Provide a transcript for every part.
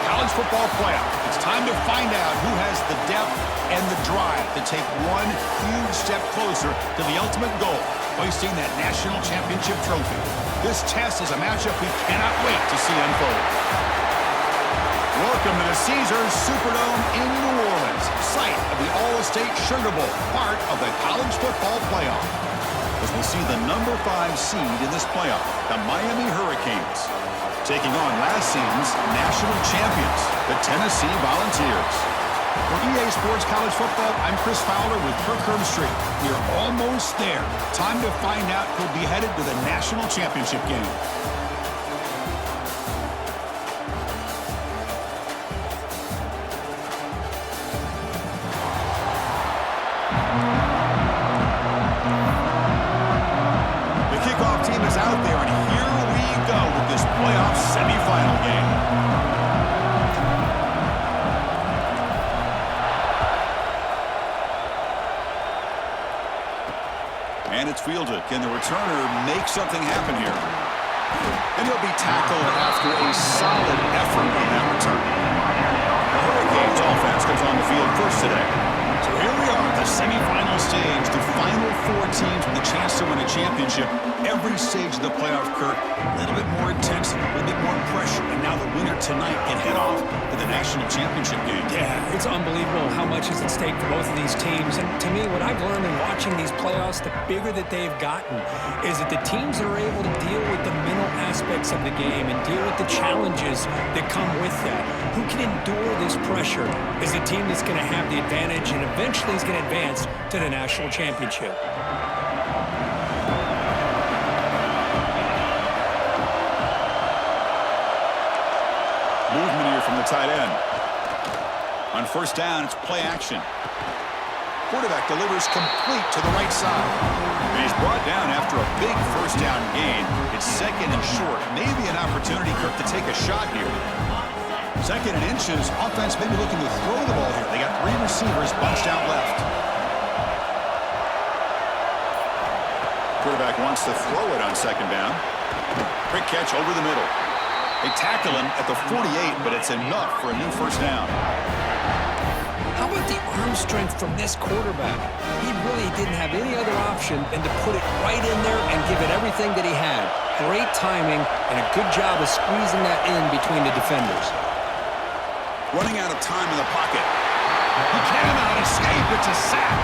college football playoff. It's time to find out who has the depth and the drive to take one huge step closer to the ultimate goal, hoisting that national championship trophy. This test is a matchup we cannot wait to see unfold. Welcome to the Caesars Superdome in New Orleans, site of the All-State Sugar Bowl, part of the college football playoff. As we see the number 5 seed in this playoff, the Miami Hurricanes, taking on last season's national champions, the Tennessee Volunteers. For EA Sports College Football, I'm Chris Fowler with Kirk Herbstreit. We're almost there. Time to find out who'll be headed to the national championship game. The kickoff team is out there, and here we go with this playoff semifinal game. And it's fielded. Can the returner make something happen here? And he'll be tackled after a solid effort on that return. The Hurricanes offense comes on the field first today. So here we are, the semifinal stage, the final 4 teams with a chance to win a championship. Every stage of the playoff, Kirk, a little bit more intense, a little bit more pressure, and now the winner tonight can head off to the national championship game. Yeah, it's unbelievable how much is at stake for both of these teams. And to me, what I've learned in watching these playoffs, the bigger that they've gotten, is that the teams that are able to deal with the mental aspects of the game and deal with the challenges that come with that, who can endure this pressure, is the team that's going to have the advantage and eventually is going to advance to the national championship. Movement here from the tight end. On first down, it's play action. Quarterback delivers complete to the right side. And he's brought down after a big first down gain. It's second and short. Maybe an opportunity, Kirk, to take a shot here. Second and inches. Offense maybe looking to throw the ball here. They got 3 receivers bunched out left. Quarterback wants to throw it on second down. Quick catch over the middle. They tackle him at the 48, but it's enough for a new first down. How about the arm strength from this quarterback? He really didn't have any other option than to put it right in there and give it everything that he had. Great timing and a good job of squeezing that in between the defenders. Running out of time in the pocket. He cannot escape. It's a sack.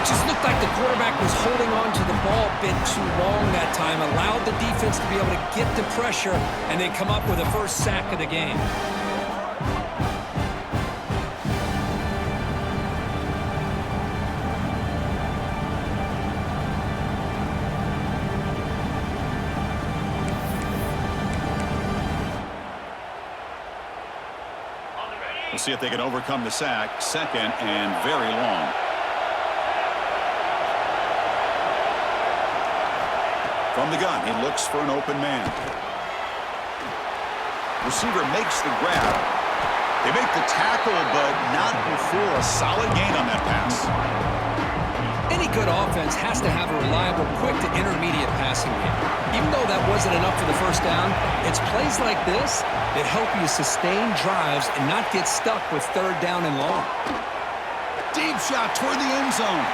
It just looked like the quarterback was holding on to the ball a bit too long that time, allowed the defense to be able to get the pressure, and they come up with a first sack of the game. We'll see if they can overcome the sack. Second and very long. From the gun, he looks for an open man. Receiver makes the grab. They make the tackle, but not before a solid gain on that pass. Any good offense has to have a reliable, quick to intermediate passing game. Even though that wasn't enough for the first down, it's plays like this that help you sustain drives and not get stuck with third down and long. Deep shot toward the end zone.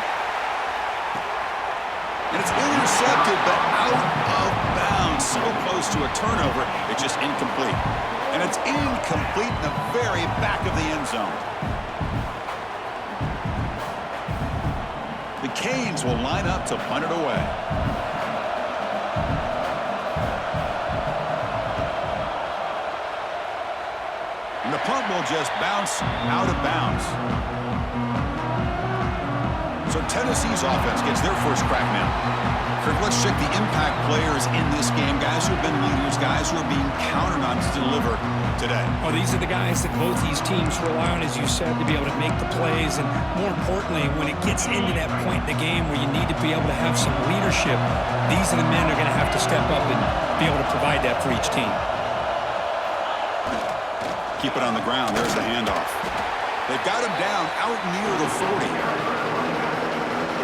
And it's intercepted, but out of bounds. So close to a turnover, it's just incomplete. And it's incomplete in the very back of the end zone. The Canes will line up to punt it away. And the punt will just bounce out of bounds. So Tennessee's offense gets their first crack now. Kirk, let's check the impact players in this game. Guys who have been leaders, guys who are being counted on to deliver today. Oh, these are the guys that both these teams rely on, as you said, to be able to make the plays. And more importantly, when it gets into that point in the game where you need to be able to have some leadership, these are the men that are going to have to step up and be able to provide that for each team. Keep it on the ground. There's the handoff. They've got him down out near the 40.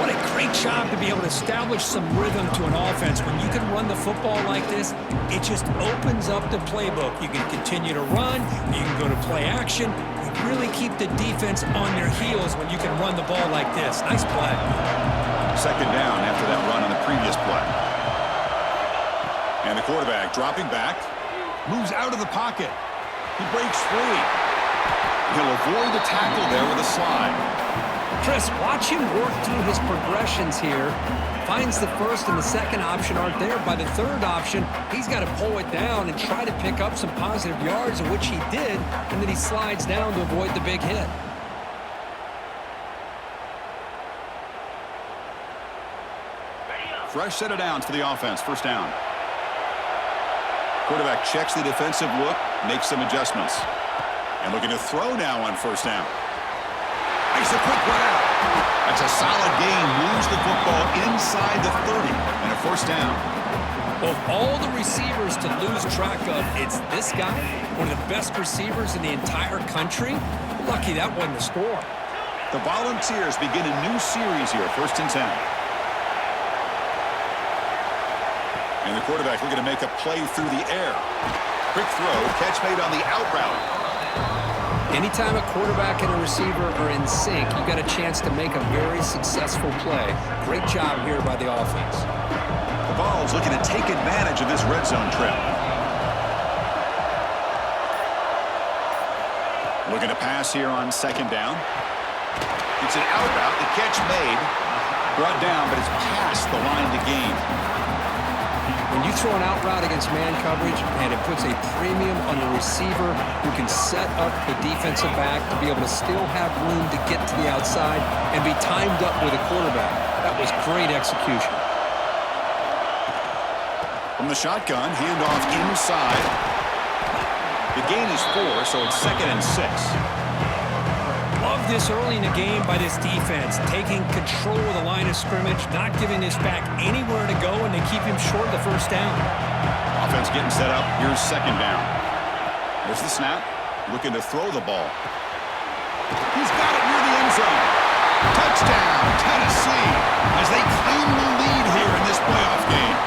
What a great job to be able to establish some rhythm to an offense. When you can run the football like this, it just opens up the playbook. You can continue to run. You can go to play action. You really keep the defense on their heels when you can run the ball like this. Nice play. Second down after that run on the previous play. And the quarterback dropping back. Moves out of the pocket. He breaks free. He'll avoid the tackle there with a slide. Chris, watch him work through his progressions here. Finds the first and the second option aren't there. By the third option, he's got to pull it down and try to pick up some positive yards, of which he did, and then he slides down to avoid the big hit. Fresh set of downs for the offense. First down. Quarterback checks the defensive look, makes some adjustments. And looking to throw now on first down. Makes a quick grab. That's a solid gain. Moves the football inside the 30 and a first down. Of all the receivers to lose track of, it's this guy, one of the best receivers in the entire country. Lucky that wasn't the score. The Volunteers begin a new series here, 1st and 10. And the quarterback looking to make a play through the air. Quick throw, catch made on the out route. Anytime a quarterback and a receiver are in sync, you got a chance to make a very successful play. Great job here by the offense. The Vols looking to take advantage of this red zone trip. Looking to pass here on second down. It's an out route. The catch made. Brought down, but it's past the line to gain. When you throw an out route against man coverage, and it puts a premium on the receiver who can set up the defensive back to be able to still have room to get to the outside and be timed up with a quarterback. That was great execution. From the shotgun, handoff inside. The gain is 4, so it's 2nd and 6. Love this early in the game by this defense, taking control of the line of scrimmage, not giving this back anywhere to go, and they keep him short of the first down. Offense getting set up. Here's second down. There's the snap. Looking to throw the ball. He's got it near the end zone. Touchdown, Tennessee, as they claim the lead here in this playoff game.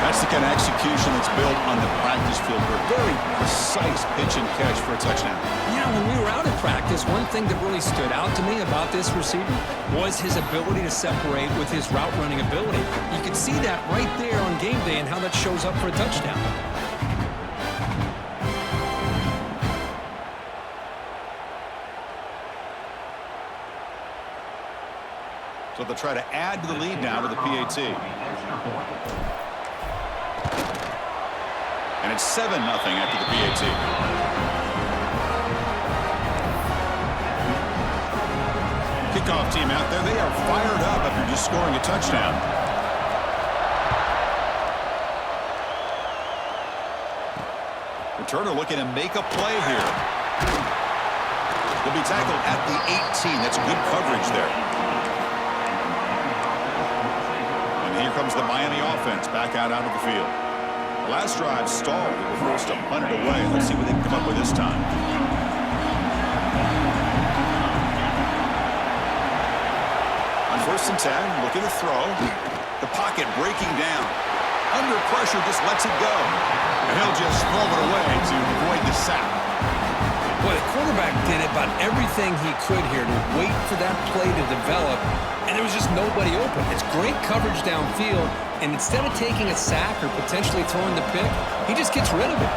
That's the kind of execution that's built on the practice field. A very precise pitch and catch for a touchdown. Yeah, when we were out of practice, one thing that really stood out to me about this receiver was his ability to separate with his route running ability. You can see that right there on game day and how that shows up for a touchdown. So they'll try to add to the lead now with the PAT. And it's 7-0 after the PAT. Kickoff team out there. They are fired up after just scoring a touchdown. Returner looking to make a play here. He'll be tackled at the 18. That's good coverage there. And here comes the Miami offense back out onto the field. Last drive stalled. They were forced to punt it away. Let's see what they can come up with this time. On 1st and 10, looking to throw. The pocket breaking down. Under pressure, just lets it go. And he'll just throw it away to avoid the sack. Boy, the quarterback did about everything he could here to wait for that play to develop, and there was just nobody open. It's great coverage downfield, and instead of taking a sack or potentially throwing the pick, he just gets rid of it.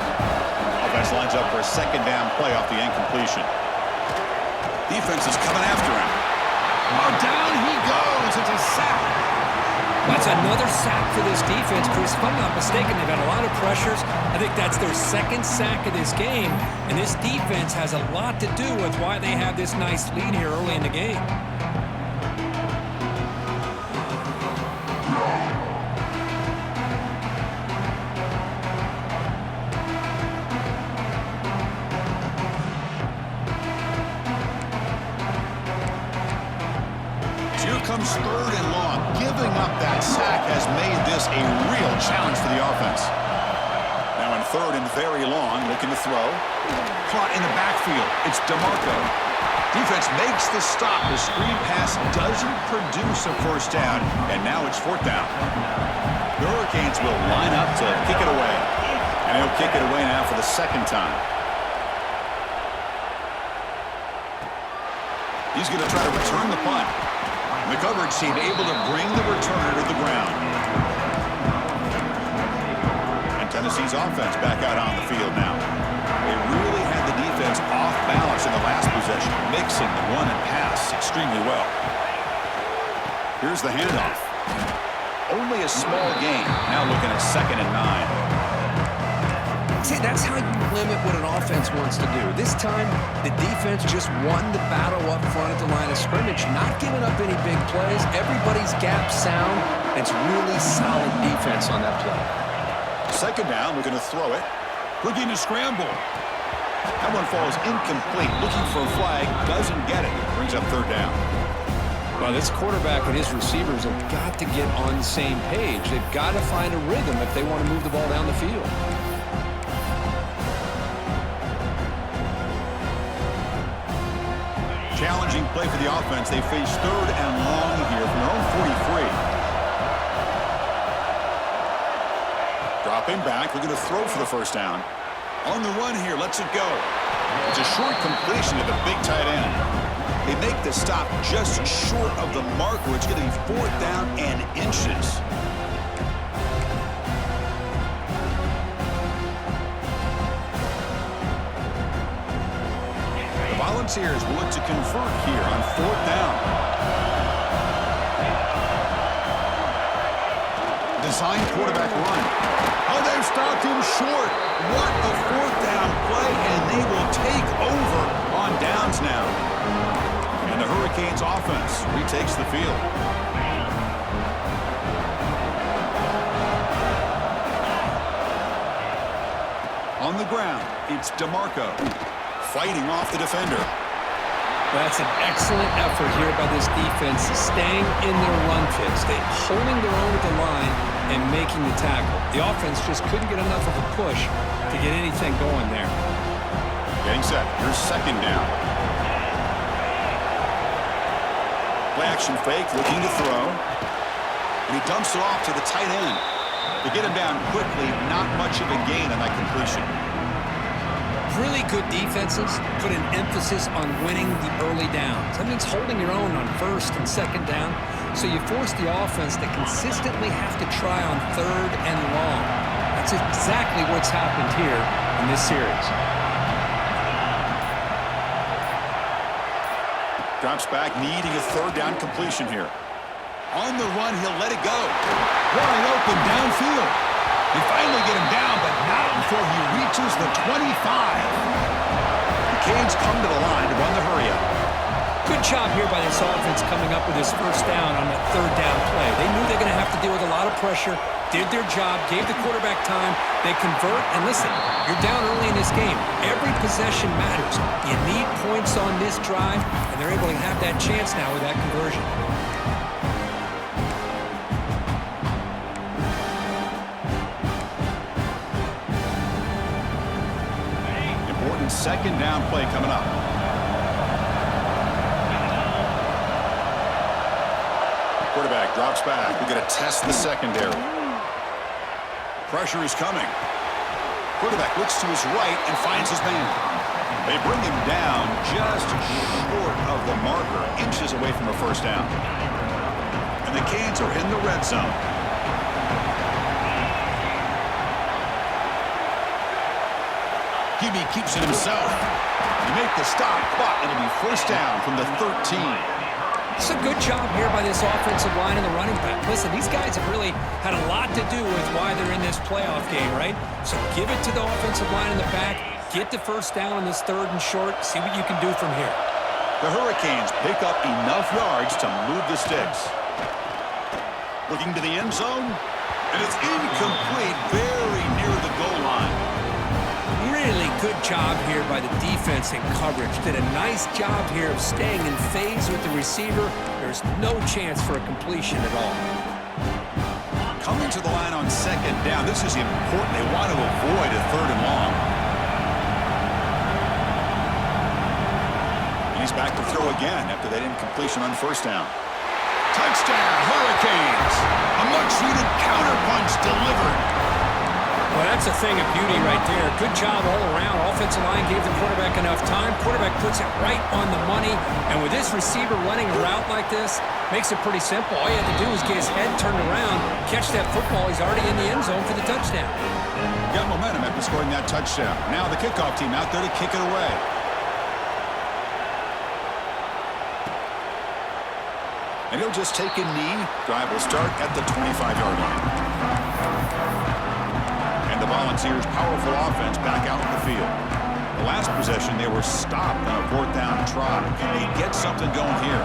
Offense lines up for a second down play off the incompletion. Defense is coming after him. Oh, down he goes. It's a sack. That's another sack for this defense, Chris. If I'm not mistaken, they've had a lot of pressures. I think that's their second sack of this game, and this defense has a lot to do with why they have this nice lead here early in the game. Comes 3rd and long. Giving up that sack has made this a real challenge for the offense. Now in 3rd and very long, looking to throw. Caught in the backfield. It's DeMarco. Defense makes the stop. The screen pass doesn't produce a first down, and now it's fourth down. The Hurricanes will line up to kick it away, and he'll kick it away now for the second time. He's going to try to return the punt. The coverage team able to bring the returner to the ground. And Tennessee's offense back out on the field now. They really had the defense off balance in the last possession, mixing the run and pass extremely well. Here's the handoff. Only a small gain. Now looking at 2nd and 9. See, that's how you limit what an offense wants to do. This time, the defense just won the battle up front at the line of scrimmage, not giving up any big plays. Everybody's gap sound. It's really solid defense on that play. 2nd down, we're going to throw it. Looking to scramble. That one falls incomplete. Looking for a flag, doesn't get it. Brings up 3rd down. Well, this quarterback and his receivers have got to get on the same page. They've got to find a rhythm if they want to move the ball down the field. Challenging play for the offense. They face 3rd and long here from their own 43. Dropping back, looking to throw for the first down. On the run here, lets it go. It's a short completion to the big tight end. They make the stop just short of the marker. It's going to be 4th down and inches. The Volunteers will look to convert here on 4th down. Design quarterback run. Oh, they've stopped him short. What a 4th down play, and they will take over on downs now. And the Hurricanes offense retakes the field. On the ground, it's DeMarco fighting off the defender. That's an excellent effort here by this defense, staying in their run fix. They're holding their own at the line and making the tackle. The offense just couldn't get enough of a push to get anything going there. Getting set. Here's 2nd down. Play action fake, looking to throw. And he dumps it off to the tight end. To get him down quickly, not much of a gain on that completion. Really good defenses put an emphasis on winning the early downs. That means holding your own on 1st and 2nd down. So you force the offense to consistently have to try on 3rd and long. That's exactly what's happened here in this series. Drops back, needing a 3rd down completion here. On the run, he'll let it go. Wide open downfield. They finally get him down, but not before he reaches the 25. The Canes come to the line to run the hurry up. Good job here by this offense coming up with his 1st down on that 3rd down play. They knew they're going to have to deal with a lot of pressure, did their job, gave the quarterback time. They convert, and listen, you're down early in this game. Every possession matters. You need points on this drive, and they're able to have that chance now with that conversion. Important 2nd down play coming up. Quarterback drops back. We're going to test the secondary. Pressure is coming. Quarterback looks to his right and finds his man. They bring him down just short of the marker, inches away from a 1st down. And the Canes are in the red zone. QB keeps it himself. They make the stop, but it'll be 1st down from the 13. It's a good job here by this offensive line and the running back. Listen, these guys have really had a lot to do with why they're in this playoff game, right? So give it to the offensive line in the back. Get the 1st down on this 3rd and short. See what you can do from here. The Hurricanes pick up enough yards to move the sticks. Looking to the end zone, and it's incomplete, very near the goal line. Really good job here by the defense in coverage. Did a nice job here of staying in phase with the receiver. There's no chance for a completion at all. Coming to the line on 2nd down. This is important. They want to avoid a 3rd and long. And he's He's back to throw again after that incompletion on first down. Touchdown, Hurricanes! A much-needed counterpunch delivered. Well, that's a thing of beauty right there. Good job all around. Offensive line gave the quarterback enough time. Quarterback puts it right on the money. And with this receiver running a route like this, makes it pretty simple. All you have to do is get his head turned around, catch that football. He's already in the end zone for the touchdown. Got momentum after scoring that touchdown. Now the kickoff team out there to kick it away. And he'll just take a knee. Drive will start at the 25-yard line. And the Volunteers' powerful offense back out in the field. The last possession, they were stopped on a 4th down try. Can they get something going here?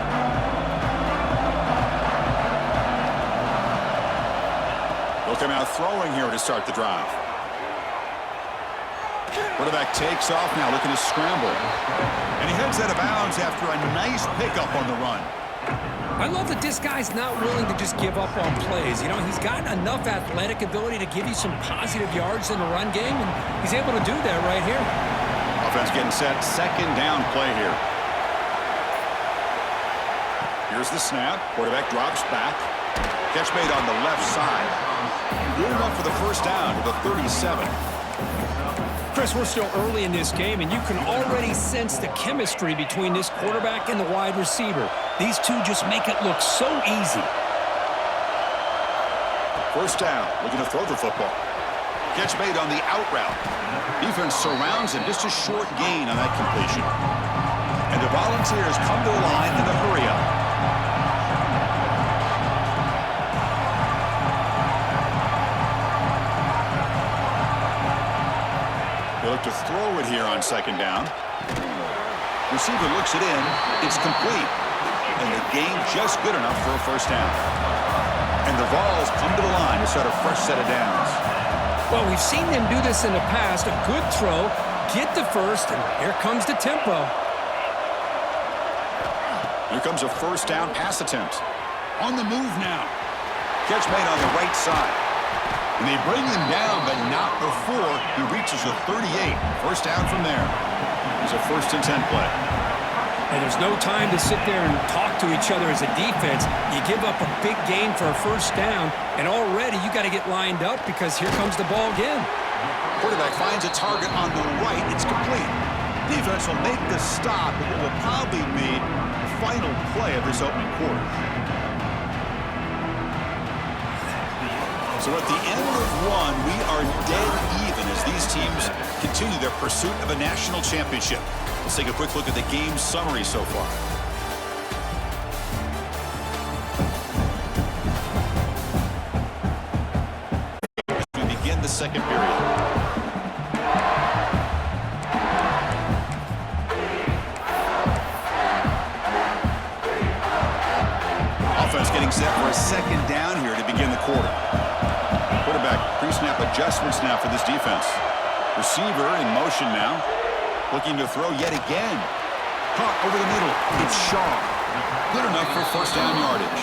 They'll come out throwing here to start the drive. Quarterback takes off now, looking to scramble. And he heads out of bounds after a nice pickup on the run. I love that this guy's not willing to just give up on plays. You know, he's got enough athletic ability to give you some positive yards in the run game, and he's able to do that right here. Offense getting set, 2nd down play here. Here's the snap. Quarterback drops back. Catch made on the left side. Good enough for the first down to the 37. Chris, we're still early in this game, and you can already sense the chemistry between this quarterback and the wide receiver. These two just make it look so easy. First down, looking to throw the football. Catch made on the out route. Defense surrounds him, just a short gain on that completion. And the Volunteers come to the line in a hurry-up. They look to throw it here on 2nd down. Receiver looks it in. It's complete. And the gain just good enough for a first down. And the Vols come to the line to start a fresh set of downs. Well, we've seen them do this in the past. A good throw, get the first, and here comes the tempo. Here comes a first down pass attempt. On the move now. Catch made on the right side. And they bring him down, but not before he reaches the 38. First down from there. It's a 1st and 10 play. And there's no time to sit there and talk to each other as a defense. You give up a big gain for a first down, and already you got to get lined up because here comes the ball again. Quarterback finds a target on the right. It's complete. Defense will make the stop, but it will probably be the final play of this opening quarter. So at the end of one, we are dead even as these teams continue their pursuit of a national championship. Let's take a quick look at the game summary so far. We begin the 2nd period. Offense getting set for a 2nd down here to begin the quarter. Quarterback pre-snap adjustments now for this defense. Receiver in motion now. Looking to throw yet again. Caught over the middle. It's Shaw. Good enough for first down yardage.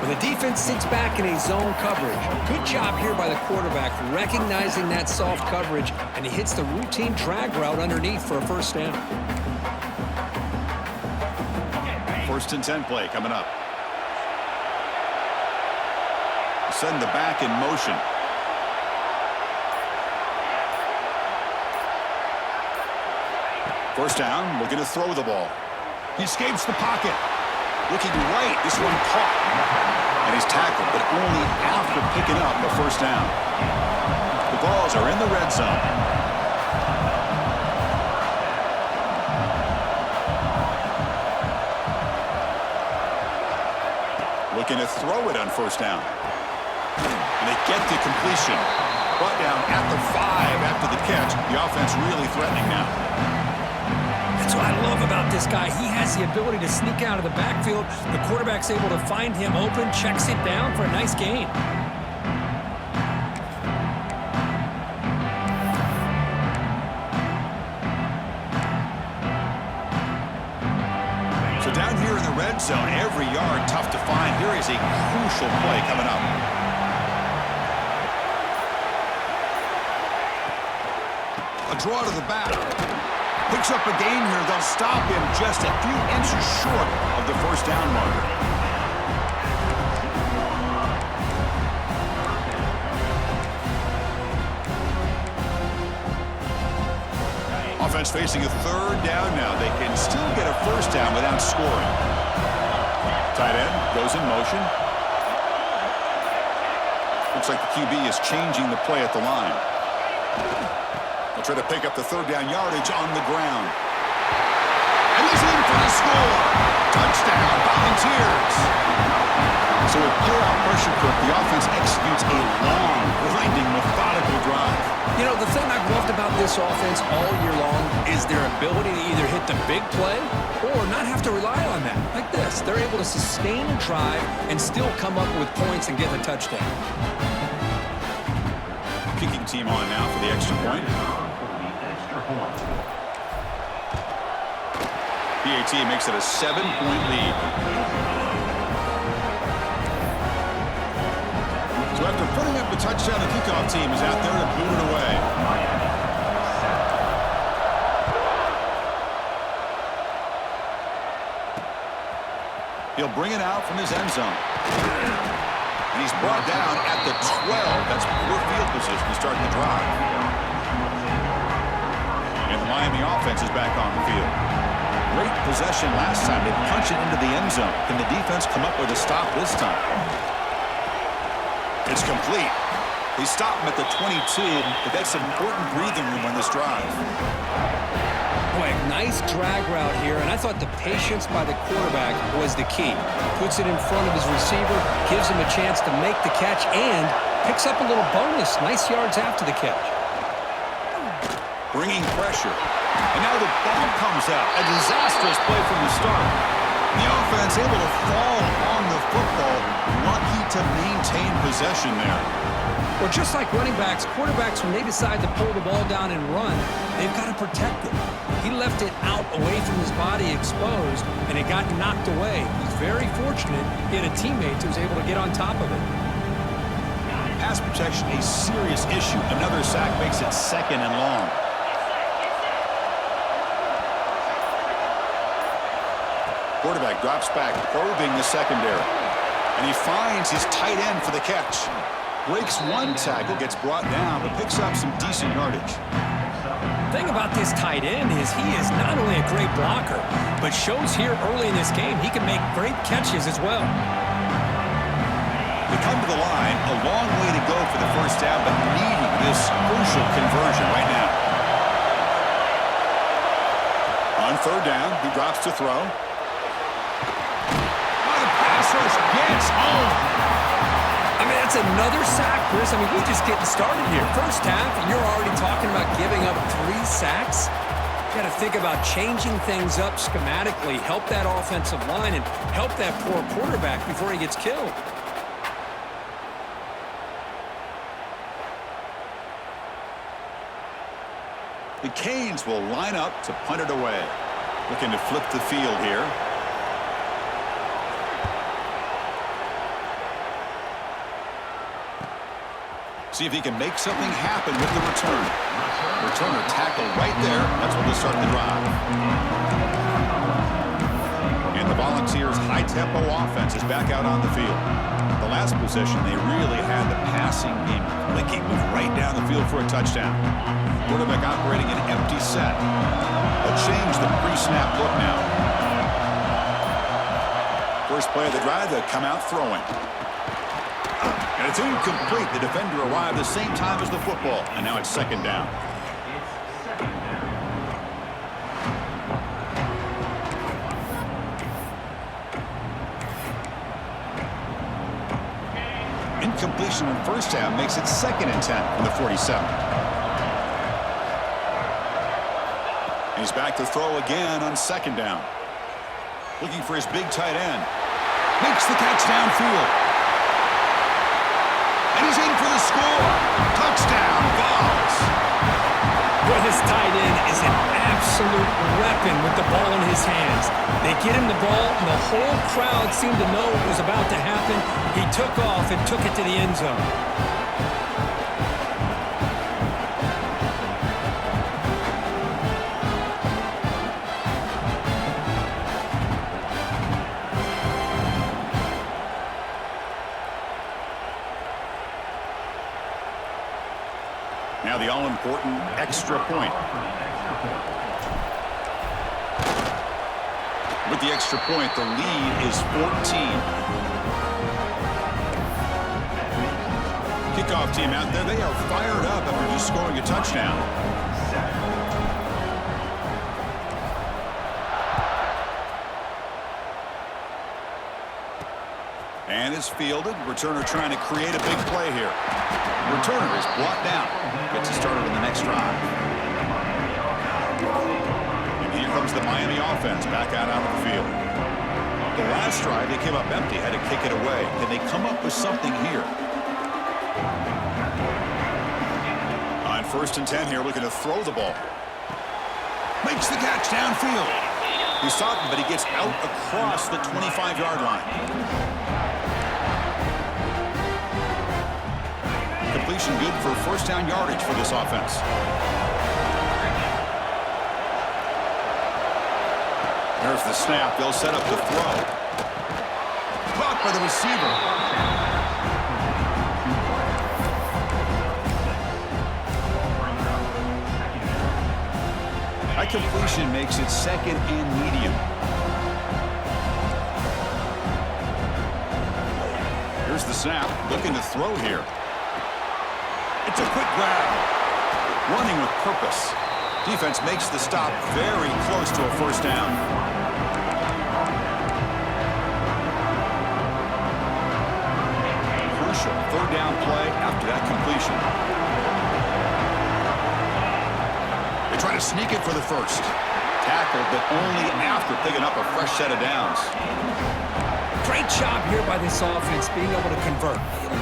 When the defense sits back in a zone coverage, good job here by the quarterback recognizing that soft coverage, and he hits the routine drag route underneath for a first down. 1st and 10 play coming up. Send the back in motion. First down, looking to throw the ball. He escapes the pocket. Looking right, this one caught. And he's tackled, but only after picking up the first down. The Vols are in the red zone. Looking to throw it on first down. And they get the completion. Brought down at the 5 after the catch. The offense really threatening now. That's what I love about this guy. He has the ability to sneak out of the backfield. The quarterback's able to find him open, checks it down for a nice gain. So down here in the red zone, every yard tough to find. Here is a crucial play coming up. A draw to the back. Picks up a gain here. They'll stop him just a few inches short of the first down marker. Offense facing a third down now. They can still get a first down without scoring. Tight end goes in motion. Looks like the QB is changing the play at the line. They'll try to pick up the third down yardage on the ground. And he's in for the score. Touchdown, Volunteers. So with playoff pressure cooked, the offense executes a long, grinding, methodical drive. You know, the thing I've loved about this offense all year long is their ability to either hit the big play or not have to rely on that. Like this, they're able to sustain a drive and still come up with points and get a touchdown. Kicking team on now for the extra point. PAT makes it a 7-point lead. So after putting up a touchdown, the kickoff team is out there to boot it away. He'll bring it out from his end zone. And he's brought down at the 12. That's poor field position to start the drive. And the Miami offense is back on the field. Great possession last time. They punch it into the end zone. Can the defense come up with a stop this time? It's complete. They stop him at the 22, but that's important breathing room on this drive. Boy, nice drag route here, and I thought the patience by the quarterback was the key. Puts it in front of his receiver, gives him a chance to make the catch, and picks up a little bonus. Nice yards after the catch. Bringing pressure. And now the ball comes out. A disastrous play from the start. The offense able to fall on the football. Lucky to maintain possession there. Well, just like running backs, quarterbacks, when they decide to pull the ball down and run, they've got to protect it. He left it out away from his body exposed, and it got knocked away. He's very fortunate he had a teammate who was able to get on top of it. Pass protection, a serious issue. Another sack makes it 2nd and long. Quarterback drops back, probing the secondary. And he finds his tight end for the catch. Breaks one tackle, gets brought down, but picks up some decent yardage. The thing about this tight end is he is not only a great blocker, but shows here early in this game he can make great catches as well. They come to the line, a long way to go for the first down, but needing this crucial conversion right now. On third down, he drops to throw. Gets home. I mean, that's another sack, Chris. I mean, we're just getting started here. First half, and you're already talking about giving up 3 sacks. You got to think about changing things up schematically, help that offensive line, and help that poor quarterback before he gets killed. The Canes will line up to punt it away. Looking to flip the field here. See if he can make something happen with the return. Returner tackle right there. That's when they start the drive. And the Volunteers' high-tempo offense is back out on the field. The last possession, they really had the passing game clicking, moved right down the field for a touchdown. Quarterback operating an empty set. They'll change the pre-snap look now. First play of the drive, they'll come out throwing. And it's incomplete. The defender arrived the same time as the football. And now it's 2nd down. Incompletion on first down makes it 2nd and 10 from the 47. And he's back to throw again on 2nd down. Looking for his big tight end. Makes the catch downfield. And he's in for the score. Touchdown, Vols. Well, this tight end is an absolute weapon with the ball in his hands. They get him the ball, and the whole crowd seemed to know what was about to happen. He took off and took it to the end zone. extra point. With the extra point, the lead is 14. Kickoff team out there, they are fired up after just scoring a touchdown. And it's fielded. Returner trying to create a big play here. Returner is blocked down. Gets us started on the next drive. And here comes the Miami offense back out onto the field. The last drive, they came up empty, had to kick it away. Can they come up with something here? On 1st and 10 here, looking to throw the ball. Makes the catch downfield. He's stopped, but he gets out across the 25-yard line. Completion good for first down yardage for this offense. There's the snap. They'll set up the throw. Caught by the receiver. That completion makes it 2nd and medium. Here's the snap. Looking to throw here. It's a quick grab. Running with purpose. Defense makes the stop very close to a first down. Crucial 3rd down play after that completion. They try to sneak it for the first. Tackled, but only after picking up a fresh set of downs. Great job here by this offense being able to convert.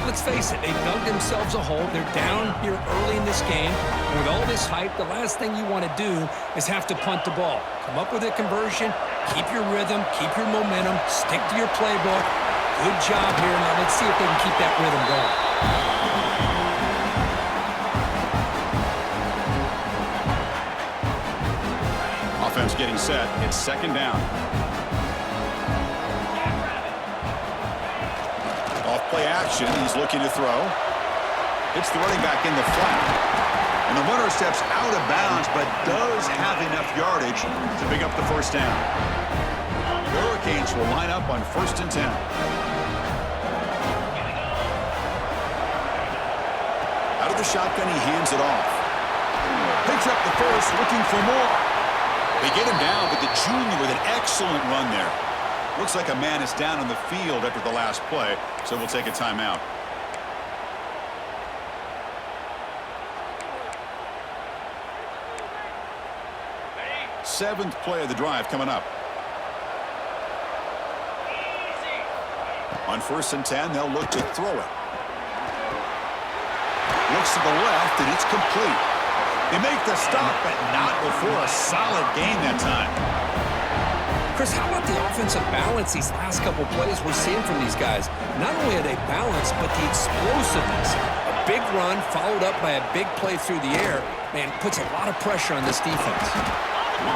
Let's face it, they dug themselves a hole. They're down here early in this game. And with all this hype, the last thing you want to do is have to punt the ball. Come up with a conversion, keep your rhythm, keep your momentum, stick to your playbook. Good job here. Now let's see if they can keep that rhythm going. Offense getting set. It's 2nd down. Play action. He's looking to throw. It's the running back in the flat. And the runner steps out of bounds, but does have enough yardage to pick up the first down. The Hurricanes will line up on 1st and 10. Out of the shotgun, he hands it off. Picks up the first, looking for more. They get him down, but the junior with an excellent run there. Looks like a man is down on the field after the last play, so we'll take a timeout. Seventh play of the drive coming up. On 1st and 10, they'll look to throw it. Looks to the left, and it's complete. They make the stop, but not before a solid gain that time. Chris, how about the offensive balance these last couple plays we're seeing from these guys? Not only are they balanced, but the explosiveness. A big run followed up by a big play through the air, man, puts a lot of pressure on this defense.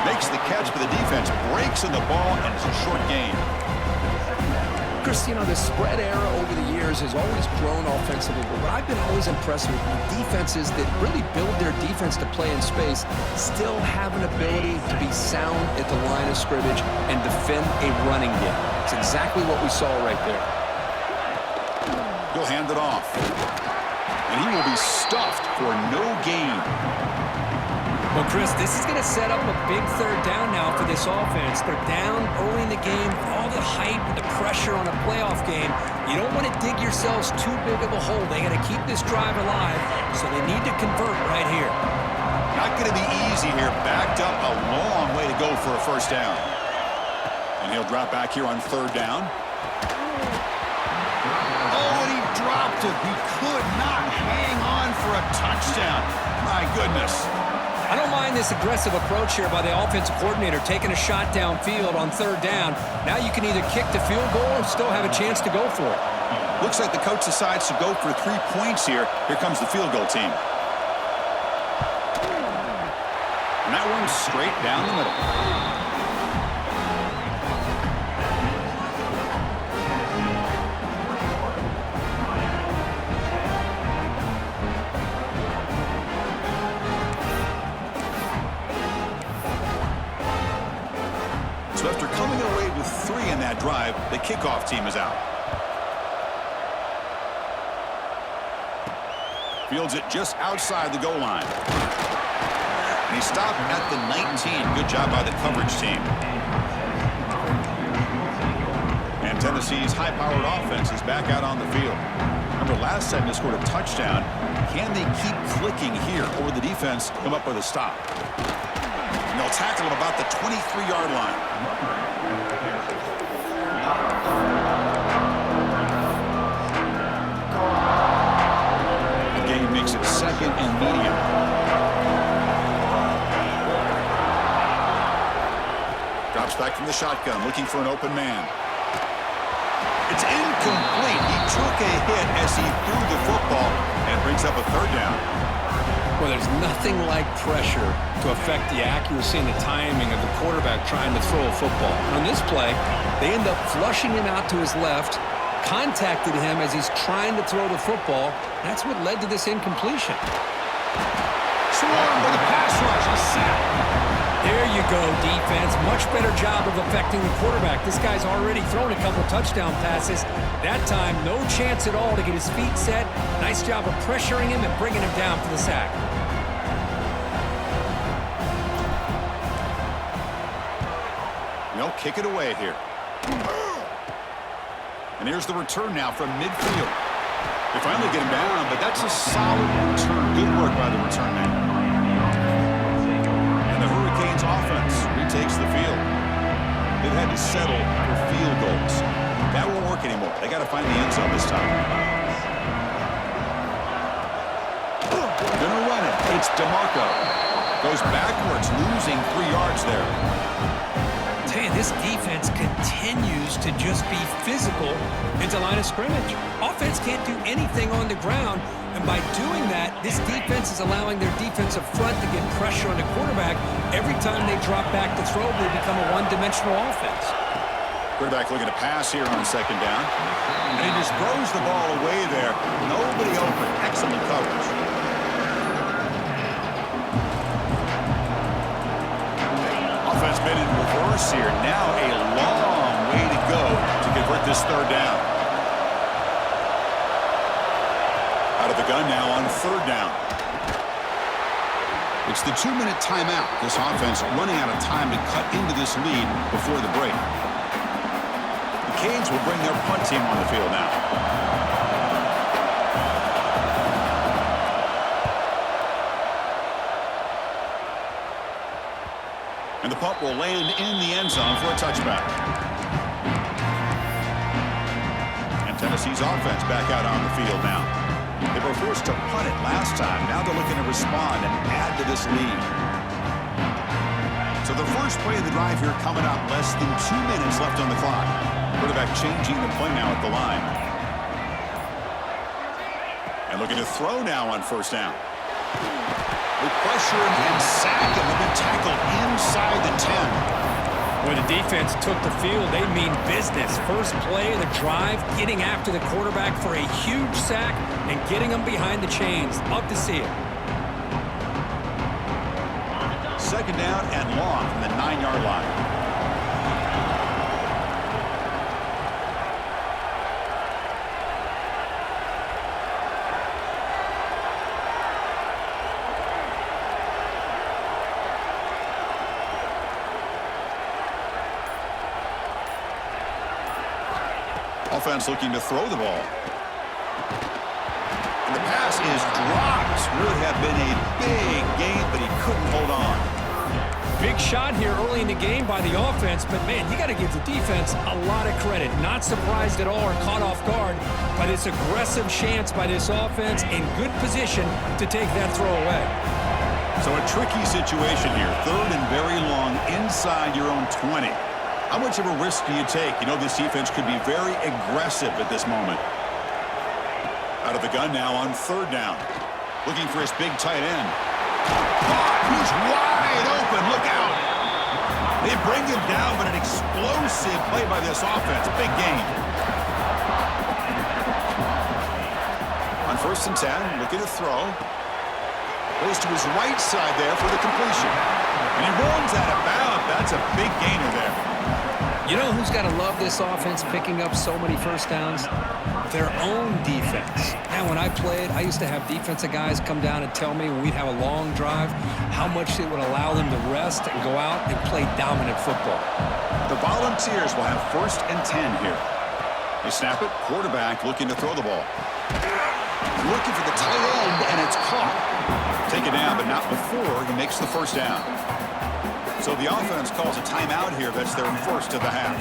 Makes the catch, but the defense breaks in the ball, and it's a short gain. Chris, you know, the spread era over the years has always grown offensively, but what I've been always impressed with defenses that really build their defense to play in space still have an ability to be sound at the line of scrimmage and defend a running game. It's exactly what we saw right there. He'll hand it off. And he will be stuffed for no gain. Well, Chris, this is going to set up a big 3rd down now for this offense. They're down early in the game. All the hype and the pressure on a playoff game. You don't want to dig yourselves too big of a hole. They got to keep this drive alive, so they need to convert right here. Not going to be easy here. Backed up a long way to go for a first down. And he'll drop back here on 3rd down. Oh, and he dropped it. He could not hang on for a touchdown. My goodness. I don't mind this aggressive approach here by the offensive coordinator, taking a shot downfield on 3rd down. Now you can either kick the field goal or still have a chance to go for it. Looks like the coach decides to go for 3 points here. Here comes the field goal team. And that one's straight down the middle. So after coming away with 3 in that drive, the kickoff team is out. Fields it just outside the goal line. And he stopped at the 19. Good job by the coverage team. And Tennessee's high-powered offense is back out on the field. Remember, last time they scored a touchdown. Can they keep clicking here, or will the defense come up with a stop? And they'll tackle him about the 23-yard line. The game makes it 2nd and medium. Drops back from the shotgun, looking for an open man. It's incomplete. He took a hit as he threw the football and brings up a 3rd down. Well, there's nothing like pressure to affect the accuracy and the timing of the quarterback trying to throw a football. On this play, they end up flushing him out to his left, contacted him as he's trying to throw the football. That's what led to this incompletion. Swarmed with a pass rush, a sack. There you go, defense. Much better job of affecting the quarterback. This guy's already thrown a couple touchdown passes. That time, no chance at all to get his feet set. Nice job of pressuring him and bringing him down for the sack. They'll kick it away here. And here's the return now from midfield. They finally get him down, but that's a solid return. Good work by the return man. Offense retakes the field. They've had to settle for field goals. That won't work anymore. They got to find the end zone this time. Gonna run it. It's DeMarco. Goes backwards, losing 3 yards there. I'll tell you, this defense continues to just be physical into line of scrimmage. Offense can't do anything on the ground. And by doing that, this defense is allowing their defensive front to get pressure on the quarterback. Every time they drop back to throw, they become a one-dimensional offense. Quarterback looking to pass here on 2nd down. And he just throws the ball away there. Nobody open. Excellent coverage. Offense been in reverse here. Now a long way to go to convert this 3rd down. Out of the gun now on 3rd down. It's the 2-minute timeout. This offense running out of time to cut into this lead before the break. The Canes will bring their punt team on the field now. And the punt will land in the end zone for a touchback. And Tennessee's offense back out on the field now. They were forced to punt it last time. Now they're looking to respond and add to this lead. So the first play of the drive here coming up. Less than 2 minutes left on the clock. Quarterback changing the play now at the line. And looking to throw now on 1st down. They pressure him and sack him. They'll be tackled inside the 10. When the defense took the field, they mean business. First play of the drive, getting after the quarterback for a huge sack and getting him behind the chains. Love to see it. 2nd down and long from the 9-yard line. Offense looking to throw the ball. And the pass is dropped. Would have been a big gain, but he couldn't hold on. Big shot here early in the game by the offense, but man, you got to give the defense a lot of credit. Not surprised at all or caught off guard by this aggressive chance by this offense in good position to take that throw away. So a tricky situation here. 3rd and very long inside your own 20. How much of a risk do you take? You know this defense could be very aggressive at this moment. Out of the gun now on 3rd down. Looking for his big tight end. He's wide open. Look out. They bring him down, but an explosive play by this offense. Big game. On 1st and 10, looking to throw. Goes to his right side there for the completion. And he runs out of bounds. That's a big gainer there. You know who's got to love this offense picking up so many first downs? Their own defense. Now, when I played, I used to have defensive guys come down and tell me when we'd have a long drive how much it would allow them to rest and go out and play dominant football. The Volunteers will have 1st and 10 here. They snap it. Quarterback looking to throw the ball. Looking for the tight end, and it's caught. Taken down, but not before he makes the first down. So the offense calls a timeout here. That's their first of the half.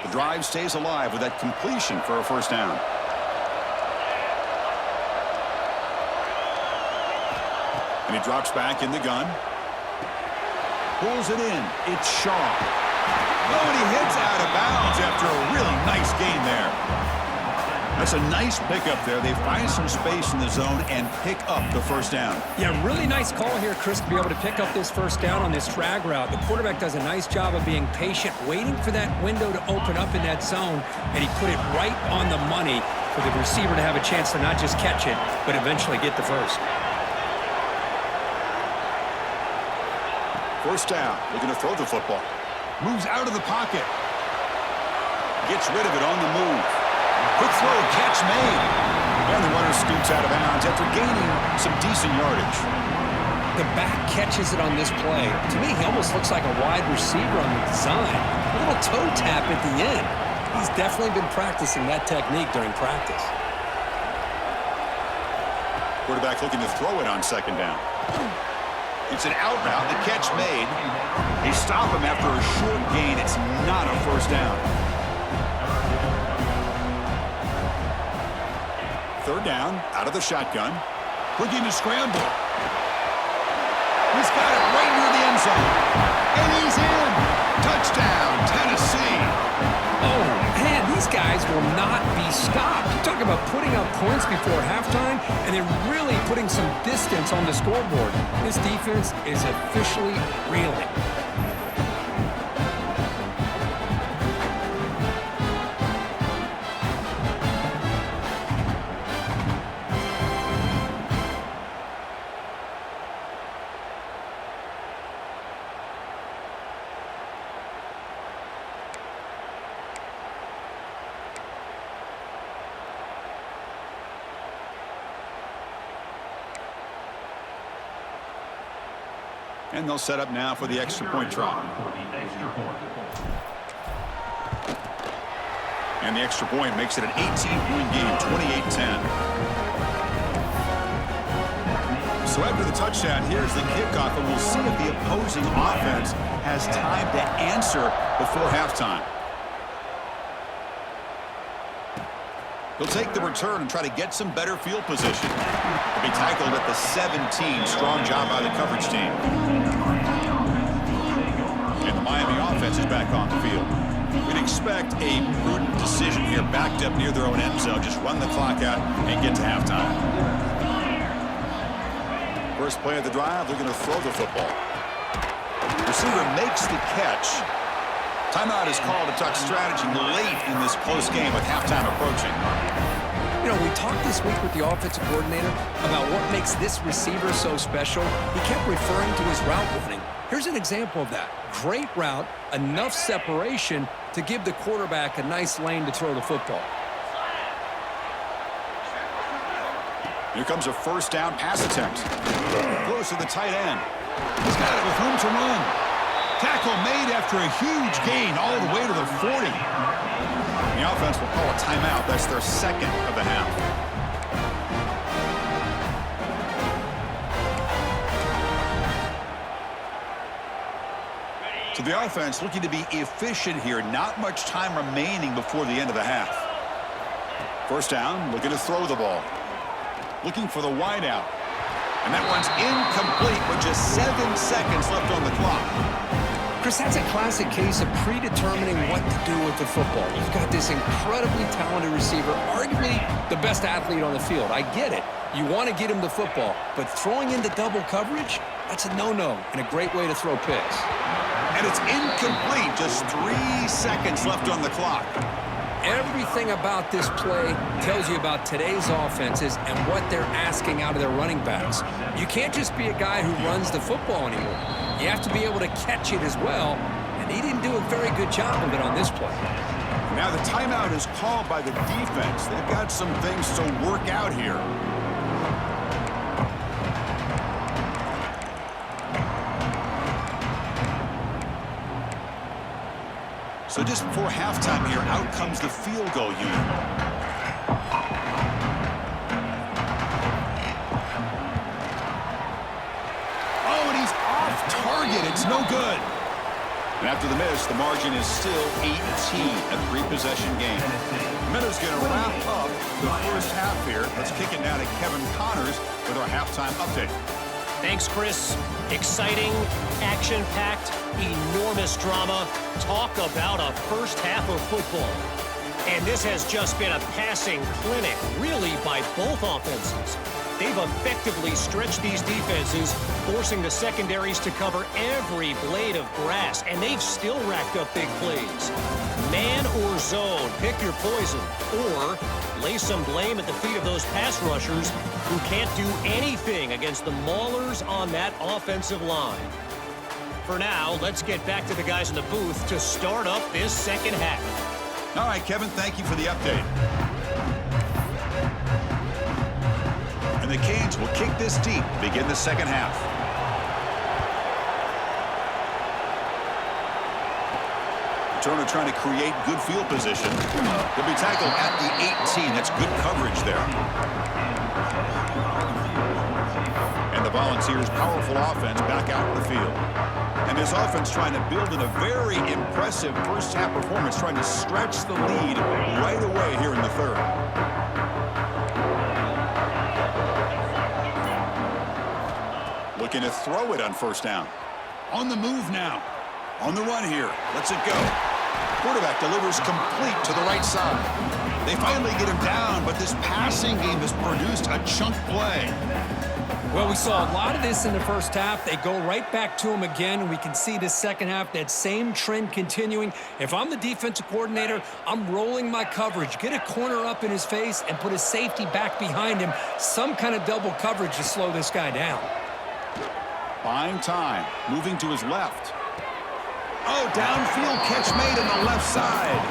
The drive stays alive with that completion for a first down. And he drops back in the gun. Pulls it in. It's Shaw. Oh, and he hits out of bounds after a really nice gain there. That's a nice pickup there. They find some space in the zone and pick up the first down. Yeah, really nice call here, Chris, to be able to pick up this first down on this drag route. The quarterback does a nice job of being patient, waiting for that window to open up in that zone, and he put it right on the money for the receiver to have a chance to not just catch it, but eventually get the first. First down. Looking to throw the football. Moves out of the pocket. Gets rid of it on the move. Quick throw, catch made. And the runner scoots out of bounds after gaining some decent yardage. The back catches it on this play. To me, he almost looks like a wide receiver on the design. A little toe tap at the end. He's definitely been practicing that technique during practice. Quarterback looking to throw it on second down. It's an out route. The catch made. They stop him after a short gain. It's not a first down. Third down, out of the shotgun. Looking to scramble. He's got it right near the end zone. And he's in. Touchdown, Tennessee. Oh, man, these guys will not be stopped. You talk about putting up points before halftime, and they're really putting some distance on the scoreboard. This defense is officially reeling. And they'll set up now for the extra point try. And the extra point makes it an 18-point game, 28-10. So after the touchdown, here's the kickoff, and we'll see if the opposing offense has time to answer before halftime. He'll take the return and try to get some better field position. He'll be tackled at the 17. Strong job by the coverage team. And the Miami offense is back on the field. We'd expect a prudent decision here, backed up near their own end zone. Just run the clock out and get to halftime. First play of the drive, looking to throw the football. Receiver makes the catch. Timeout is called to talk strategy late in this close game with halftime approaching. You know, we talked this week with the offensive coordinator about what makes this receiver so special. He kept referring to his route running. Here's an example of that. Great route, enough separation to give the quarterback a nice lane to throw the football. Here comes a first down pass attempt. Close to the tight end. He's got it with room to run. Tackle made after a huge gain all the way to the 40. The offense will call a timeout. That's their second of the half. So the offense looking to be efficient here. Not much time remaining before the end of the half. First down, looking to throw the ball. Looking for the wide out. And that one's incomplete with just 7 seconds left on the clock. Chris, that's a classic case of predetermining what to do with the football. You've got this incredibly talented receiver, arguably the best athlete on the field. I get it. You want to get him the football, but throwing into double coverage, that's a no-no and a great way to throw picks. And it's incomplete. Just 3 seconds left on the clock. Every Everything about this play tells you about today's offenses and what they're asking out of their running backs. You can't just be a guy who runs the football anymore. You have to be able to catch it as well, and he didn't do a very good job of it on this play. Now the timeout is called by the defense. They've got some things to work out here. So just before halftime here, out comes the field goal unit. Oh, and he's off target. It's no good. And after the miss, the margin is still 18, a three-possession game. Minutes going to wrap up the first half here. Let's kick it now to Kevin Connors with our halftime update. Thanks, Chris. Exciting, action-packed, enormous drama. Talk about a first half of football. And this has just been a passing clinic, really, by both offenses. They've effectively stretched these defenses, forcing the secondaries to cover every blade of grass, and they've still racked up big plays. Man or zone, pick your poison, or lay some blame at the feet of those pass rushers who can't do anything against the maulers on that offensive line. For now, let's get back to the guys in the booth to start up this second half. All right, Kevin, thank you for the update. And the Canes will kick this deep to begin the second half. Turner trying to create good field position. He'll be tackled at the 18. That's good coverage there. And the Volunteers' powerful offense back out in the field. And this offense trying to build in a very impressive first half performance, trying to stretch the lead right away here in the third. Looking to throw it on first down. On the move now. On the run here. Lets it go. Quarterback delivers complete to the right side. They finally get him down, but this passing game has produced a chunk play. Well, we saw a lot of this in the first half. They go right back to him again, and we can see the second half, that same trend continuing. If I'm the defensive coordinator, I'm rolling my coverage. Get a corner up in his face and put a safety back behind him. Some kind of double coverage to slow this guy down. Buying time. Moving to his left. Oh, downfield catch made on the left side.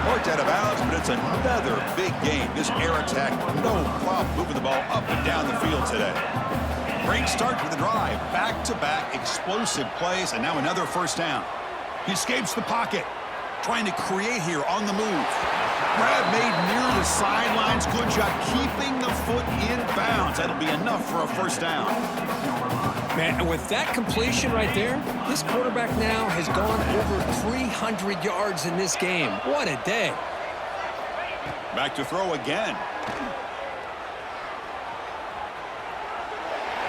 Worked out of bounds, but it's another big game. This air attack, no problem moving the ball up and down the field today. Great start to the drive. Back-to-back explosive plays, and now another first down. He escapes the pocket. Trying to create here on the move. Grab made near the sidelines. Good job keeping the foot in bounds. That'll be enough for a first down. Man, and with that completion right there, this quarterback now has gone over 300 yards in this game. What a day. Back to throw again.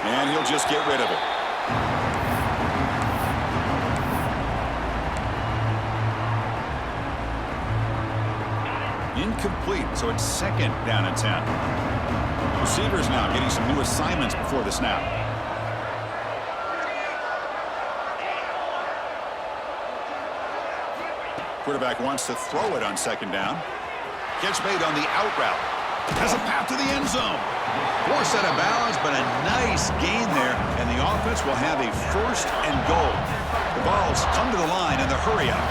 And he'll just get rid of it. Incomplete, so it's second down and 10. Receivers now getting some new assignments before the snap. Quarterback wants to throw it on second down. Catch made on the out route. Has a path to the end zone. Forced out of bounds, but a nice gain there, and the offense will have a first and goal. The balls come to the line in the hurry up.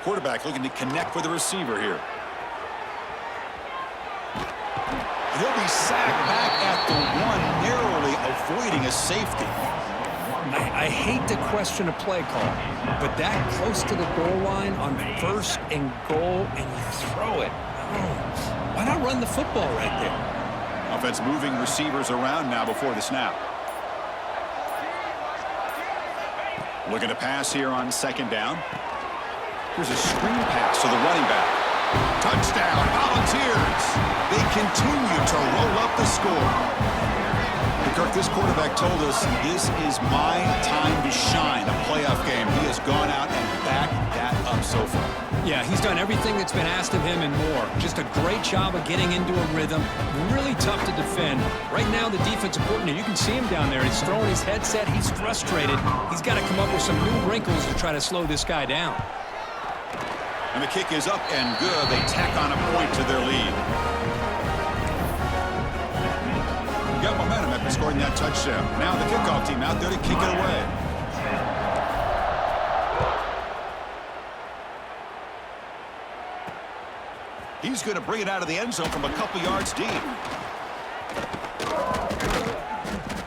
Quarterback looking to connect with the receiver here. He'll be sacked back at the one, narrowly avoiding a safety. I hate to question a play call, but that close to the goal line on first and goal, and you throw it. Oh, why not run the football right there? Offense moving receivers around now before the snap. Looking to pass here on second down. Here's a screen pass to the running back. Touchdown, Volunteers. They continue to roll up the score. Kirk, this quarterback told us this is my time to shine, a playoff game. He has gone out and backed that up so far. Yeah, he's done everything that's been asked of him and more. Just a great job of getting into a rhythm. Really tough to defend. Right now, the defensive coordinator, you can see him down there. He's throwing his headset. He's frustrated. He's got to come up with some new wrinkles to try to slow this guy down. And the kick is up and good. They tack on a point to their lead. Got momentum after scoring that touchdown. Now the kickoff team out there to kick it away. He's going to bring it out of the end zone from a couple yards deep.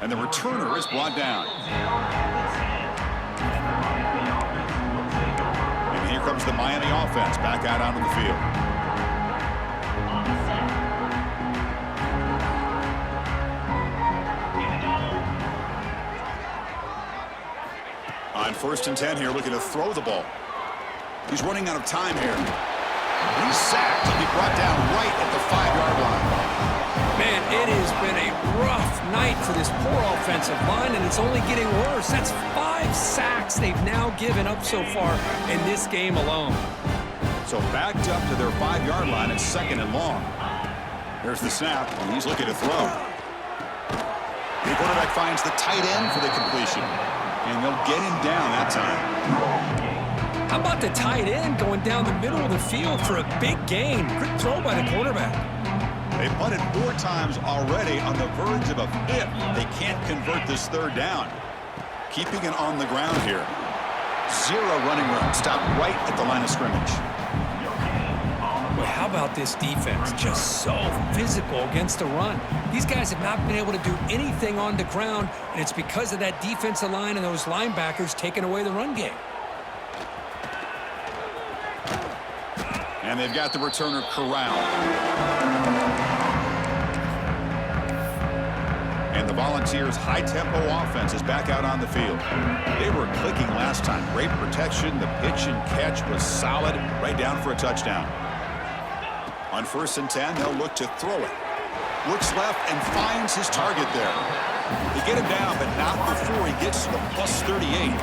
And the returner is brought down. And here comes the Miami offense back out onto the field. On 1st and 10 here, looking to throw the ball. He's running out of time here. He's sacked. He'll be brought down right at the 5-yard line. Man, it has been a rough night for this poor offensive line, and it's only getting worse. That's 5 sacks they've now given up so far in this game alone. So backed up to their 5-yard line at 2nd and long. There's the snap, and he's looking to throw. The quarterback finds the tight end for the completion, and they'll get him down that time. How about the tight end going down the middle of the field for a big gain? Good throw by the quarterback. They punted 4 times already, on the verge of a 5th. They can't convert this 3rd down. Keeping it on the ground here. 0 running room. Stopped right at the line of scrimmage. Boy, how about this defense? Just so physical against the run. These guys have not been able to do anything on the ground, and it's because of that defensive line and those linebackers taking away the run game. And they've got the returner corralled. And the Volunteers' high-tempo offense is back out on the field. They were clicking last time. Great protection. The pitch and catch was solid. Right down for a touchdown. On 1st and 10, they'll look to throw it. Looks left and finds his target there. They get him down, but not before he gets to the +38.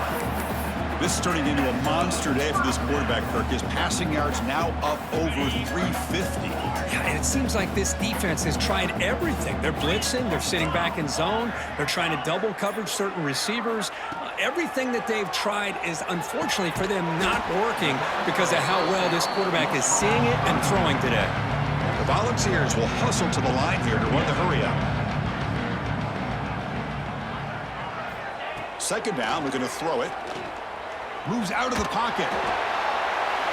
This is turning into a monster day for this quarterback, Kirk. His passing yards now up over 350. Yeah, and it seems like this defense has tried everything. They're blitzing. They're sitting back in zone. They're trying to double coverage certain receivers. Everything that they've tried is, unfortunately for them, not working because of how well this quarterback is seeing it and throwing today. The Volunteers will hustle to the line here to run the hurry-up. 2nd down, looking to throw it. Moves out of the pocket.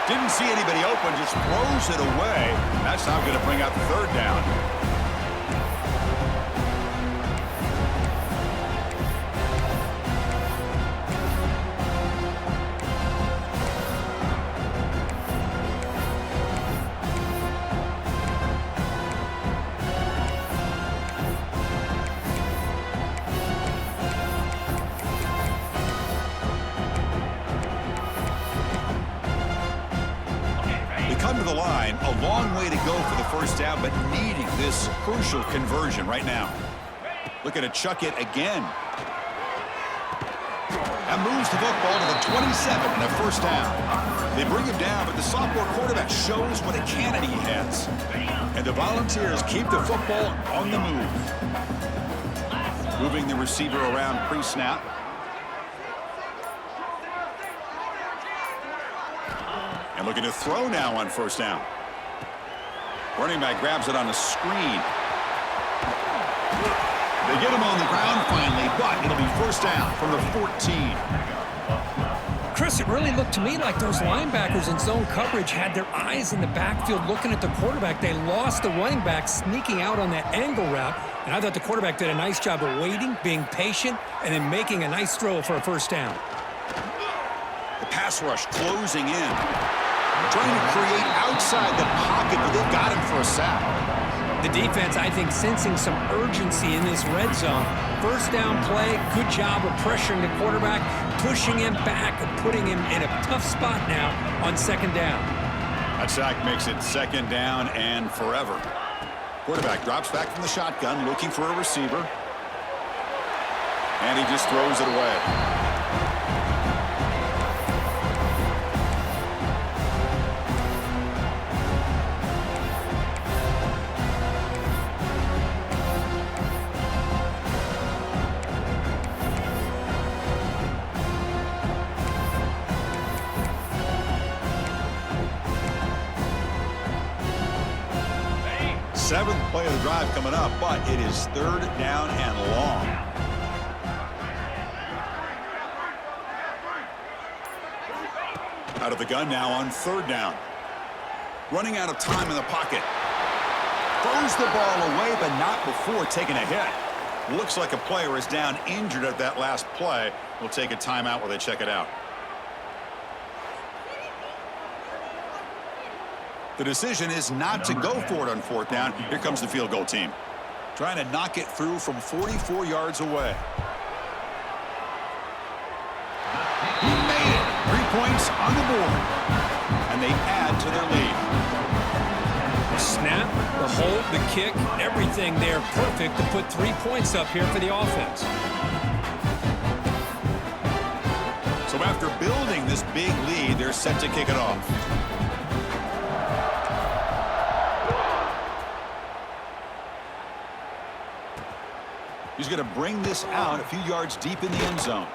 Didn't see anybody open, just throws it away. That's not going to bring out the 3rd down. Come to the line, a long way to go for the 1st down, but needing this crucial conversion right now. Looking to chuck it again. That moves the football to the 27 and a 1st down. They bring him down, but the sophomore quarterback shows what a cannon he has. And the Volunteers keep the football on the move. Moving the receiver around pre-snap. And looking to throw now on 1st down. Running back grabs it on the screen. They get him on the ground finally, but it'll be 1st down from the 14. Chris, it really looked to me like those linebackers in zone coverage had their eyes in the backfield looking at the quarterback. They lost the running back sneaking out on that angle route, and I thought the quarterback did a nice job of waiting, being patient, and then making a nice throw for a 1st down. The pass rush closing in. Trying to create outside the pocket, but they've got him for a sack. The defense, I think, sensing some urgency in this red zone. 1st down play, good job of pressuring the quarterback, pushing him back and putting him in a tough spot now on 2nd down. That sack makes it 2nd down and forever. Quarterback drops back from the shotgun, looking for a receiver. And he just throws it away. 7th play of the drive coming up, but it is 3rd down and long. Out of the gun now on 3rd down. Running out of time in the pocket. Throws the ball away, but not before taking a hit. Looks like a player is down injured at that last play. We'll take a timeout while they check it out. The decision is not to go for it on 4th down. Here comes the field goal team. Trying to knock it through from 44 yards away. He made it. 3 points on the board. And they add to their lead. The snap, the hold, the kick, everything there perfect to put 3 points up here for the offense. So after building this big lead, they're set to kick it off. He's going to bring this out a few yards deep in the end zone.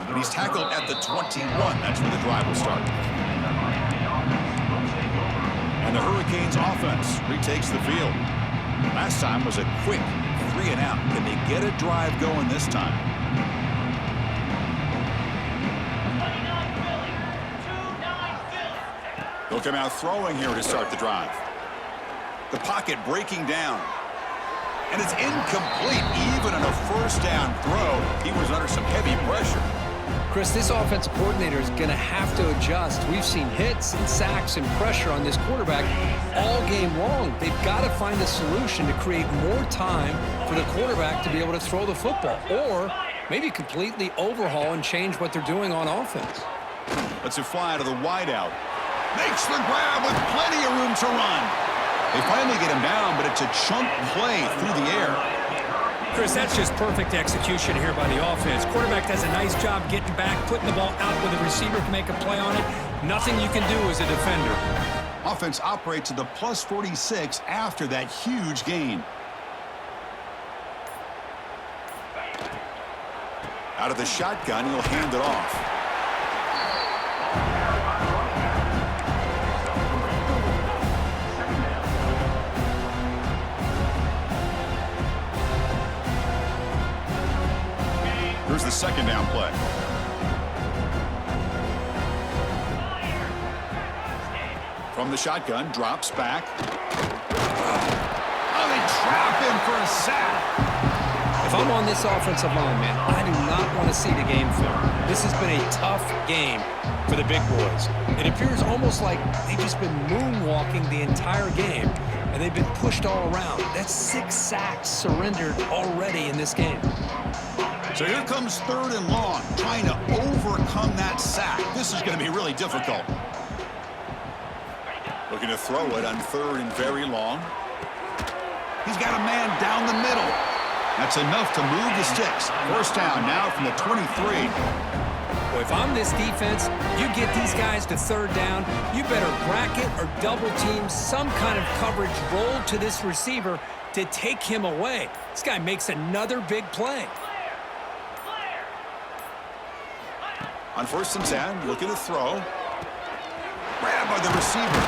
And he's tackled at the 21. That's where the drive will start. And the Hurricanes offense retakes the field. Last time was a quick 3 and out. Can they get a drive going this time? They'll come out throwing here to start the drive. The pocket breaking down. And it's incomplete. Even on a 1st down throw, he was under some heavy pressure. Chris, this offensive coordinator is going to have to adjust. We've seen hits and sacks and pressure on this quarterback all game long. They've got to find a solution to create more time for the quarterback to be able to throw the football, or maybe completely overhaul and change what they're doing on offense. Let's it fly to the wideout. Makes the grab with plenty of room to run. They finally get him down, but it's a chunk play through the air. Chris, that's just perfect execution here by the offense. Quarterback does a nice job getting back, putting the ball out where the receiver can make a play on it. Nothing you can do as a defender. Offense operates to the plus 46 after that huge gain. Out of the shotgun, he'll hand it off. Here's the 2nd down play. From the shotgun, drops back. Oh, they trap him for a sack. If I'm on this offensive line, man, I do not want to see the game film. This has been a tough game for the big boys. It appears almost like they've just been moonwalking the entire game, and they've been pushed all around. That's 6 sacks surrendered already in this game. So here comes 3rd and long, trying to overcome that sack. This is going to be really difficult. Looking to throw it on 3rd and very long. He's got a man down the middle. That's enough to move the sticks. 1st down now from the 23. Well, if I'm this defense, you get these guys to 3rd down, you better bracket or double team some kind of coverage roll to this receiver to take him away. This guy makes another big play. On 1st and 10, looking to throw. Grabbed by the receiver.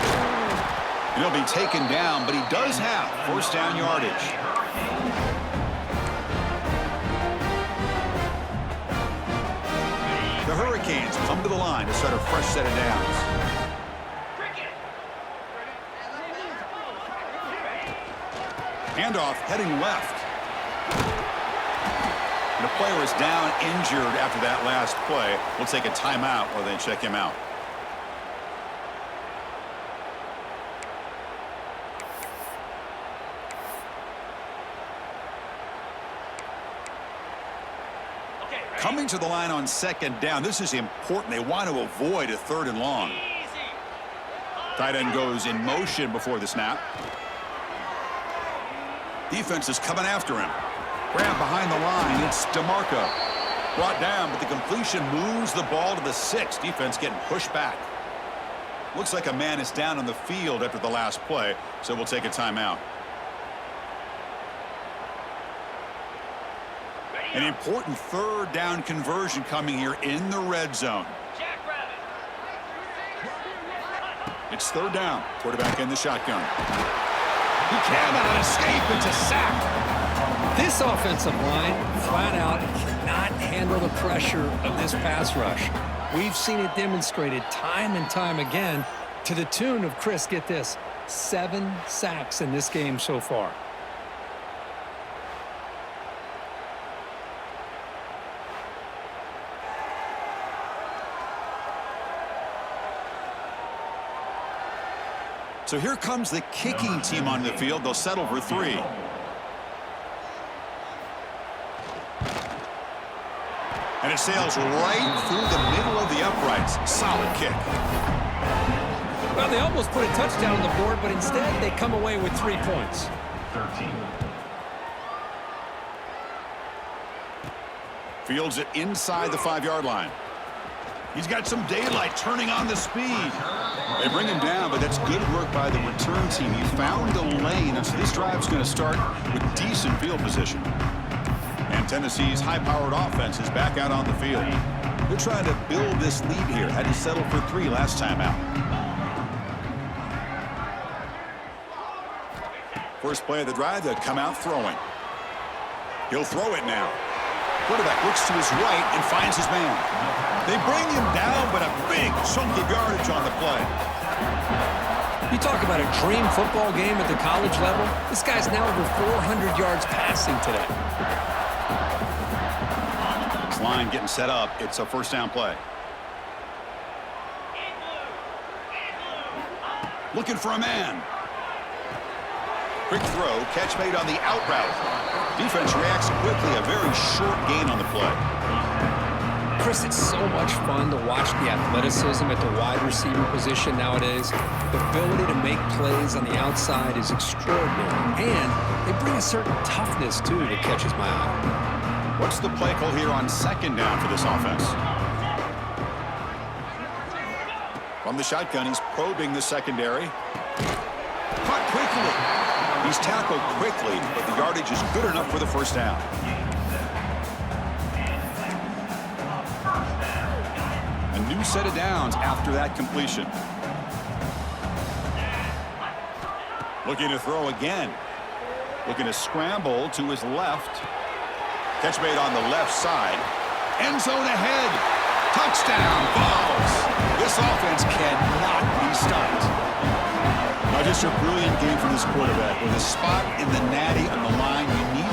And he'll be taken down, but he does have 1st down yardage. The Hurricanes come to the line to start a fresh set of downs. Handoff heading left. And the player is down injured after that last play. We'll take a timeout while they check him out. Coming to the line on 2nd down. This is important. They want to avoid a 3rd and long. Tight end goes in motion before the snap. Defense is coming after him. Grab behind the line. It's DeMarco. Brought down, but the completion moves the ball to the 6. Defense getting pushed back. Looks like a man is down on the field after the last play, so we'll take a timeout. An important 3rd down conversion coming here in the red zone. It's 3rd down. Quarterback in the shotgun. He cannot escape. It's a sack. This offensive line, flat out, cannot handle the pressure of this pass rush. We've seen it demonstrated time and time again to the tune of, Chris, get this, 7 sacks in this game so far. So here comes the kicking team on the field. They'll settle for 3. And it sails right through the middle of the uprights. Solid kick. Well, they almost put a touchdown on the board, but instead they come away with 3 points. 13. Fields it inside the 5-yard line. He's got some daylight, turning on the speed. They bring him down, but that's good work by the return team. He found a lane, and so this drive's going to start with decent field position. And Tennessee's high-powered offense is back out on the field. They're trying to build this lead here. Had to settle for 3 last time out. First play of the drive, they'll come out throwing. He'll throw it now. Quarterback looks to his right and finds his man. They bring him down, but a big chunk of yardage on the play. You talk about a dream football game at the college level. This guy's now over 400 yards passing today. This line getting set up. It's a first down play. Looking for a man. Quick throw, catch made on the out route. Defense reacts quickly, a very short gain on the play. Chris, it's so much fun to watch the athleticism at the wide receiver position nowadays. The ability to make plays on the outside is extraordinary, and they bring a certain toughness, too, that catches my eye. What's the play call here on second down for this offense? From the shotgun, he's probing the secondary. Caught quickly. He's tackled quickly, but the yardage is good enough for the first down. A new set of downs after that completion. Looking to throw again. Looking to scramble to his left. Catch made on the left side. End zone ahead. Touchdown, Vols. This offense cannot be stopped. Now just a brilliant game from this quarterback. With a spot in the natty on the line,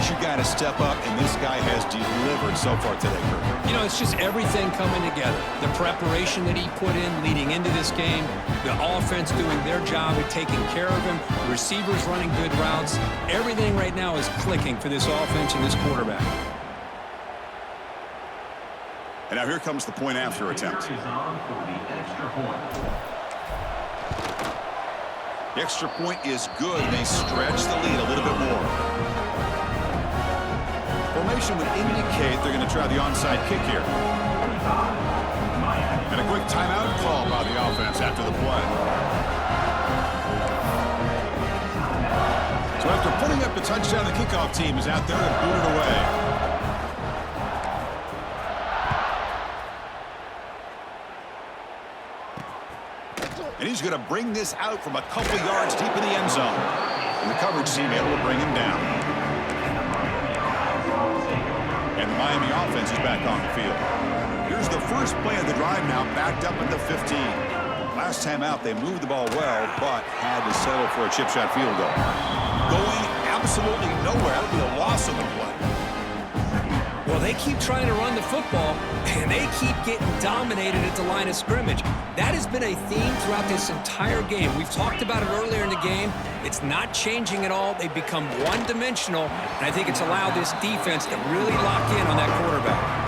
you got to step up, and this guy has delivered so far today, Kurt. You know, it's just everything coming together. The preparation that he put in leading into this game, the offense doing their job at taking care of him, the receivers running good routes. Everything right now is clicking for this offense and this quarterback. And now here comes the point after attempt. The extra point is good. They stretch the lead a little bit more. Formation would indicate they're going to try the onside kick here. And a quick timeout call by the offense after the play. So after putting up the touchdown, the kickoff team is out there to boot it away. And he's going to bring this out from a couple yards deep in the end zone. And the coverage team able to bring him down. And the Miami offense is back on the field. Here's the first play of the drive now, backed up at the 15. Last time out, they moved the ball well, but had to settle for a chip shot field goal. Going absolutely nowhere. That'll be a loss on the play. Well, they keep trying to run the football, and they keep getting dominated at the line of scrimmage. That has been a theme throughout this entire game. We've talked about it earlier in the game. It's not changing at all. They've become one-dimensional, and I think it's allowed this defense to really lock in on that quarterback.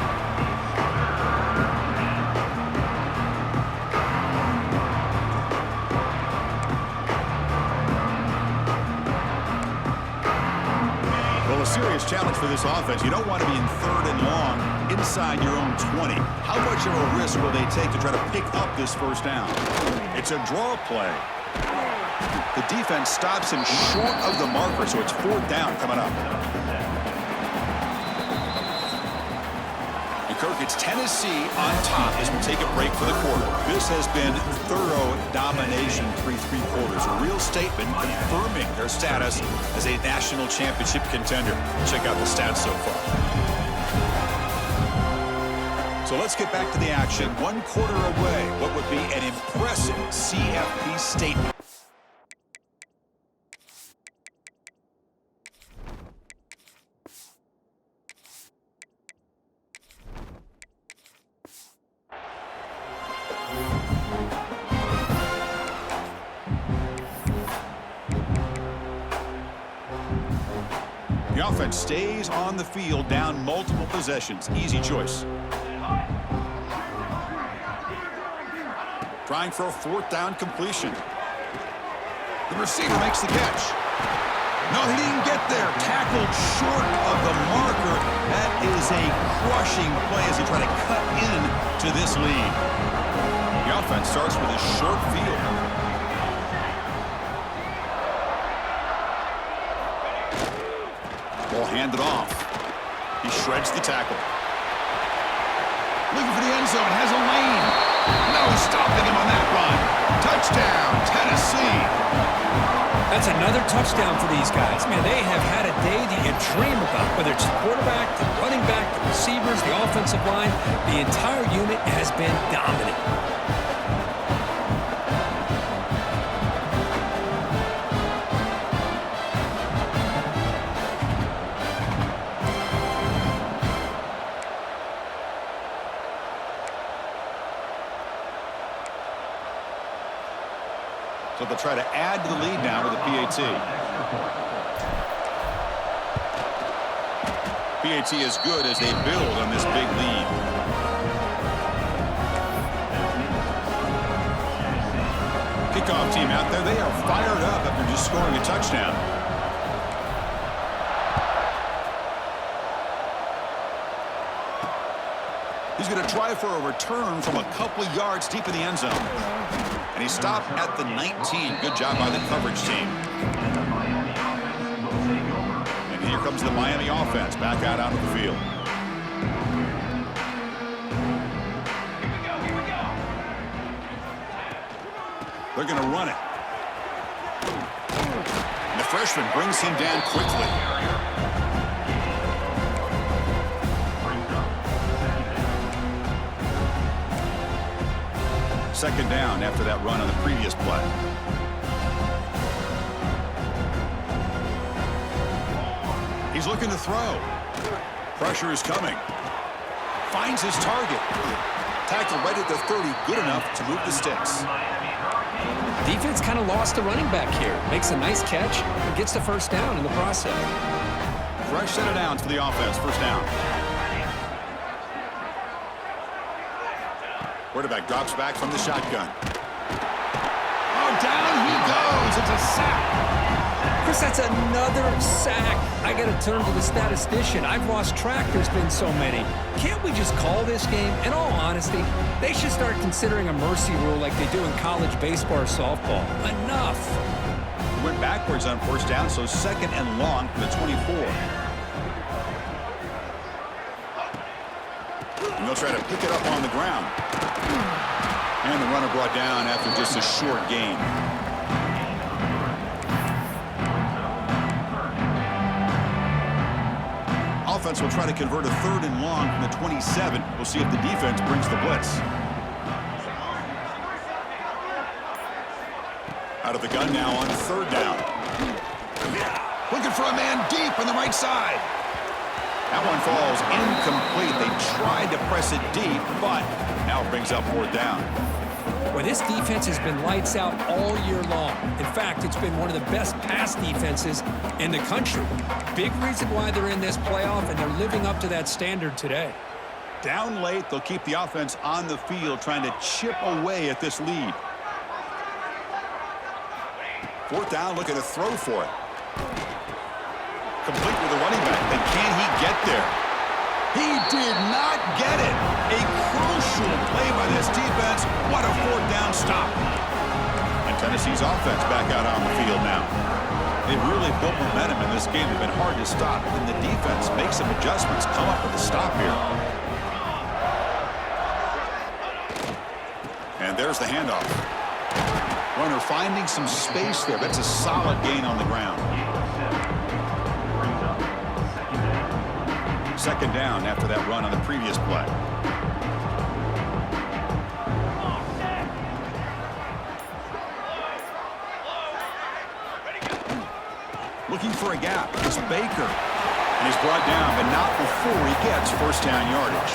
A serious challenge for this offense. You don't want to be in 3rd and long inside your own 20. How much of a risk will they take to try to pick up this first down? It's a draw play. The defense stops him short of the marker, so it's 4th down coming up. And Kirk, it's Tennessee on top as we take a break for the quarter. This has been thorough domination through 3 quarters. A real statement confirming their status as a national championship contender. Check out the stats so far. So let's get back to the action. 1 quarter away. What would be an impressive CFP statement. The offense stays on the field, down multiple possessions. Easy choice. Trying for a 4th down completion. The receiver makes the catch. No, he didn't get there. Tackled short of the marker. That is a crushing play as he tries to cut in to this lead. The offense starts with a short field. Ball handed off. He shreds the tackle. Looking for the end zone. Has a lane. No stopping him on that run. Touchdown, Tennessee. That's another touchdown for these guys. Man, they have had a day that you dream about. Whether it's the quarterback, the running back, the receivers, the offensive line, the entire unit has been dominant. So they'll try to add to the lead now with a PAT. PAT is good as they build on this big lead. Kickoff team out there. They are fired up after just scoring a touchdown. He's going to try for a return from a couple of yards deep in the end zone. And he stopped at the 19. Good job by the coverage team. And here comes the Miami offense back out onto the field. They're going to run it. And the freshman brings him down quickly. Second down after that run on the previous play. He's looking to throw. Pressure is coming. Finds his target. Tackle right at the 30. Good enough to move the sticks. Defense kind of lost the running back here. Makes a nice catch and gets the first down in the process. Fresh set of downs for the offense. First down. Quarterback drops back from the shotgun. Oh, down he goes. It's a sack. Chris, that's another sack. I got to turn to the statistician. I've lost track. There's been so many. Can't we just call this game? In all honesty, they should start considering a mercy rule like they do in college baseball or softball. Enough. He went backwards on first down, so 2nd and long from the 24. And they'll try to pick it up on the ground. And the runner brought down after just a short gain. Offense will try to convert a 3rd and long from the 27. We'll see if the defense brings the blitz. Out of the gun now on 3rd down. Looking for a man deep on the right side. That one falls incomplete. They tried to press it deep, but now it brings up 4th down. Well, this defense has been lights out all year long. In fact, it's been one of the best pass defenses in the country. Big reason why they're in this playoff, and they're living up to that standard today. Down late, they'll keep the offense on the field, trying to chip away at this lead. 4th down, looking to throw for it. Complete with the running back. And can he get there? He did not get it. A crucial play by this defense. What a 4th down stop. And Tennessee's offense back out on the field now. They've really built momentum in this game. They've been hard to stop. And the defense makes some adjustments, come up with a stop here. And there's the handoff. Runner finding some space there. That's a solid gain on the ground. Second down after that run on the previous play. Looking for a gap. It's Baker. And he's brought down, but not before he gets first down yardage.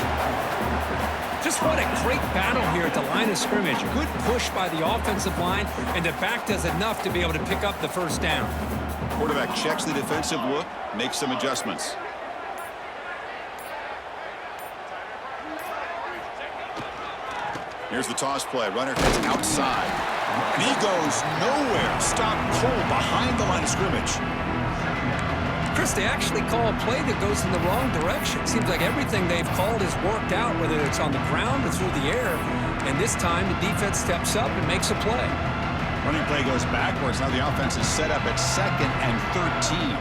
Just what a great battle here at the line of scrimmage. Good push by the offensive line, and the back does enough to be able to pick up the first down. Quarterback checks the defensive look, makes some adjustments. Here's the toss play. Runner heads outside. And he goes nowhere. Stopped cold behind the line of scrimmage. Chris, they actually call a play that goes in the wrong direction. Seems like everything they've called has worked out, whether it's on the ground or through the air. And this time, the defense steps up and makes a play. Running play goes backwards. Now the offense is set up at 2nd and 13.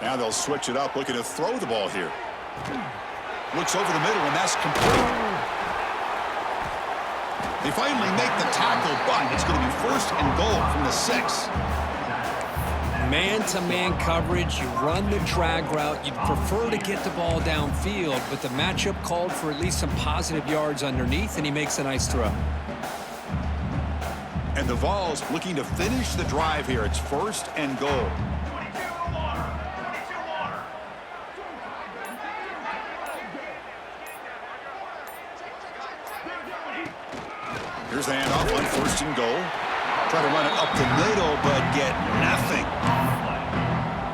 Now they'll switch it up, looking to throw the ball here. Looks over the middle, and that's complete. They finally make the tackle, but it's going to be 1st and goal from the 6. Man-to-man coverage, you run the drag route. You'd prefer to get the ball downfield, but the matchup called for at least some positive yards underneath, and he makes a nice throw. And the Vols looking to finish the drive here. It's 1st and goal. Here's the handoff on 1st and goal. Try to run it up the middle, but get nothing.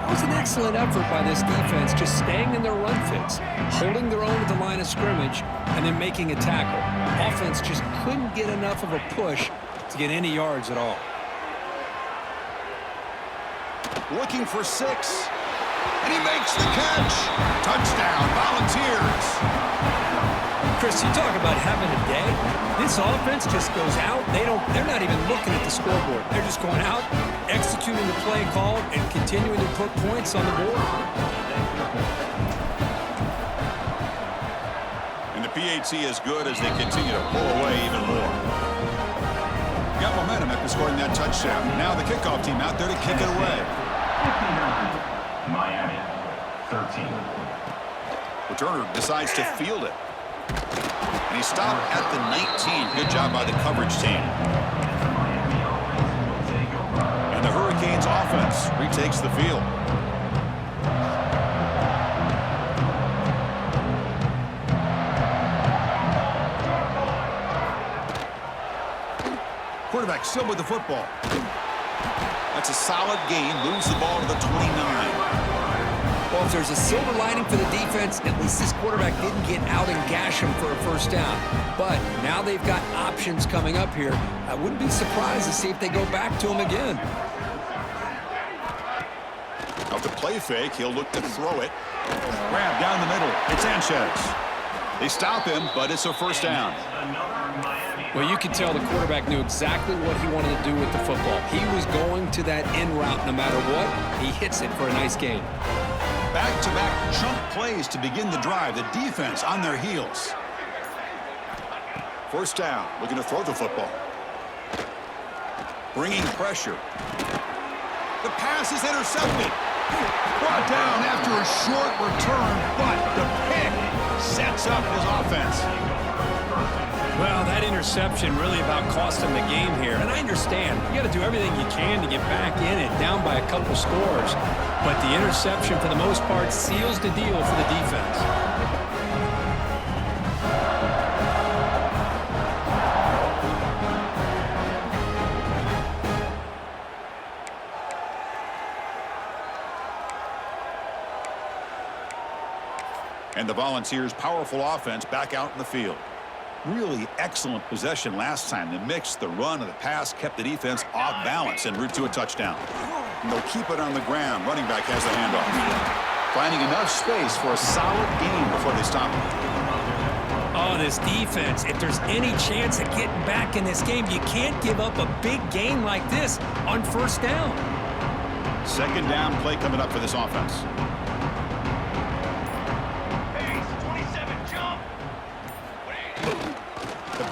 It was an excellent effort by this defense, just staying in their run fits, holding their own at the line of scrimmage, and then making a tackle. Offense just couldn't get enough of a push to get any yards at all. Looking for 6. And he makes the catch. Touchdown, Volunteers. Chris, you talk about having a day. This offense just goes out. They're not even looking at the scoreboard. They're just going out, executing the play called, and continuing to put points on the board. And the PAT is good as they continue to pull away even more. Got momentum after scoring that touchdown. Now the kickoff team out there to kick it away. Miami, 13. Returner decides to field it. And he stopped at the 19. Good job by the coverage team. And the Hurricanes offense retakes the field. Quarterback still with the football. That's a solid gain. Moves the ball to the 29. Well, if there's a silver lining for the defense, at least this quarterback didn't get out and gash him for a first down. But now they've got options coming up here. I wouldn't be surprised to see if they go back to him again. Out the play fake, he'll look to throw it. Grab down the middle. It's Sanchez. They stop him, but it's a first down. Well, you can tell the quarterback knew exactly what he wanted to do with the football. He was going to that in route no matter what. He hits it for a nice gain. Back-to-back chunk plays to begin the drive. The defense on their heels. First down, looking to throw the football. Bringing pressure. The pass is intercepted. Brought down after a short return, but the pick sets up his offense. Well, that interception really about cost him the game here. And I understand. You got to do everything you can to get back in it, down by a couple scores. But the interception, for the most part, seals the deal for the defense. And the Volunteers' powerful offense back out in the field. Really excellent possession last time. The mix, the run, and the pass kept the defense off balance en route to a touchdown. And they'll keep it on the ground. Running back has the handoff. Finding enough space for a solid gain before they stop him. Oh, this defense, if there's any chance of getting back in this game, you can't give up a big gain like this on first down. Second down play coming up for this offense.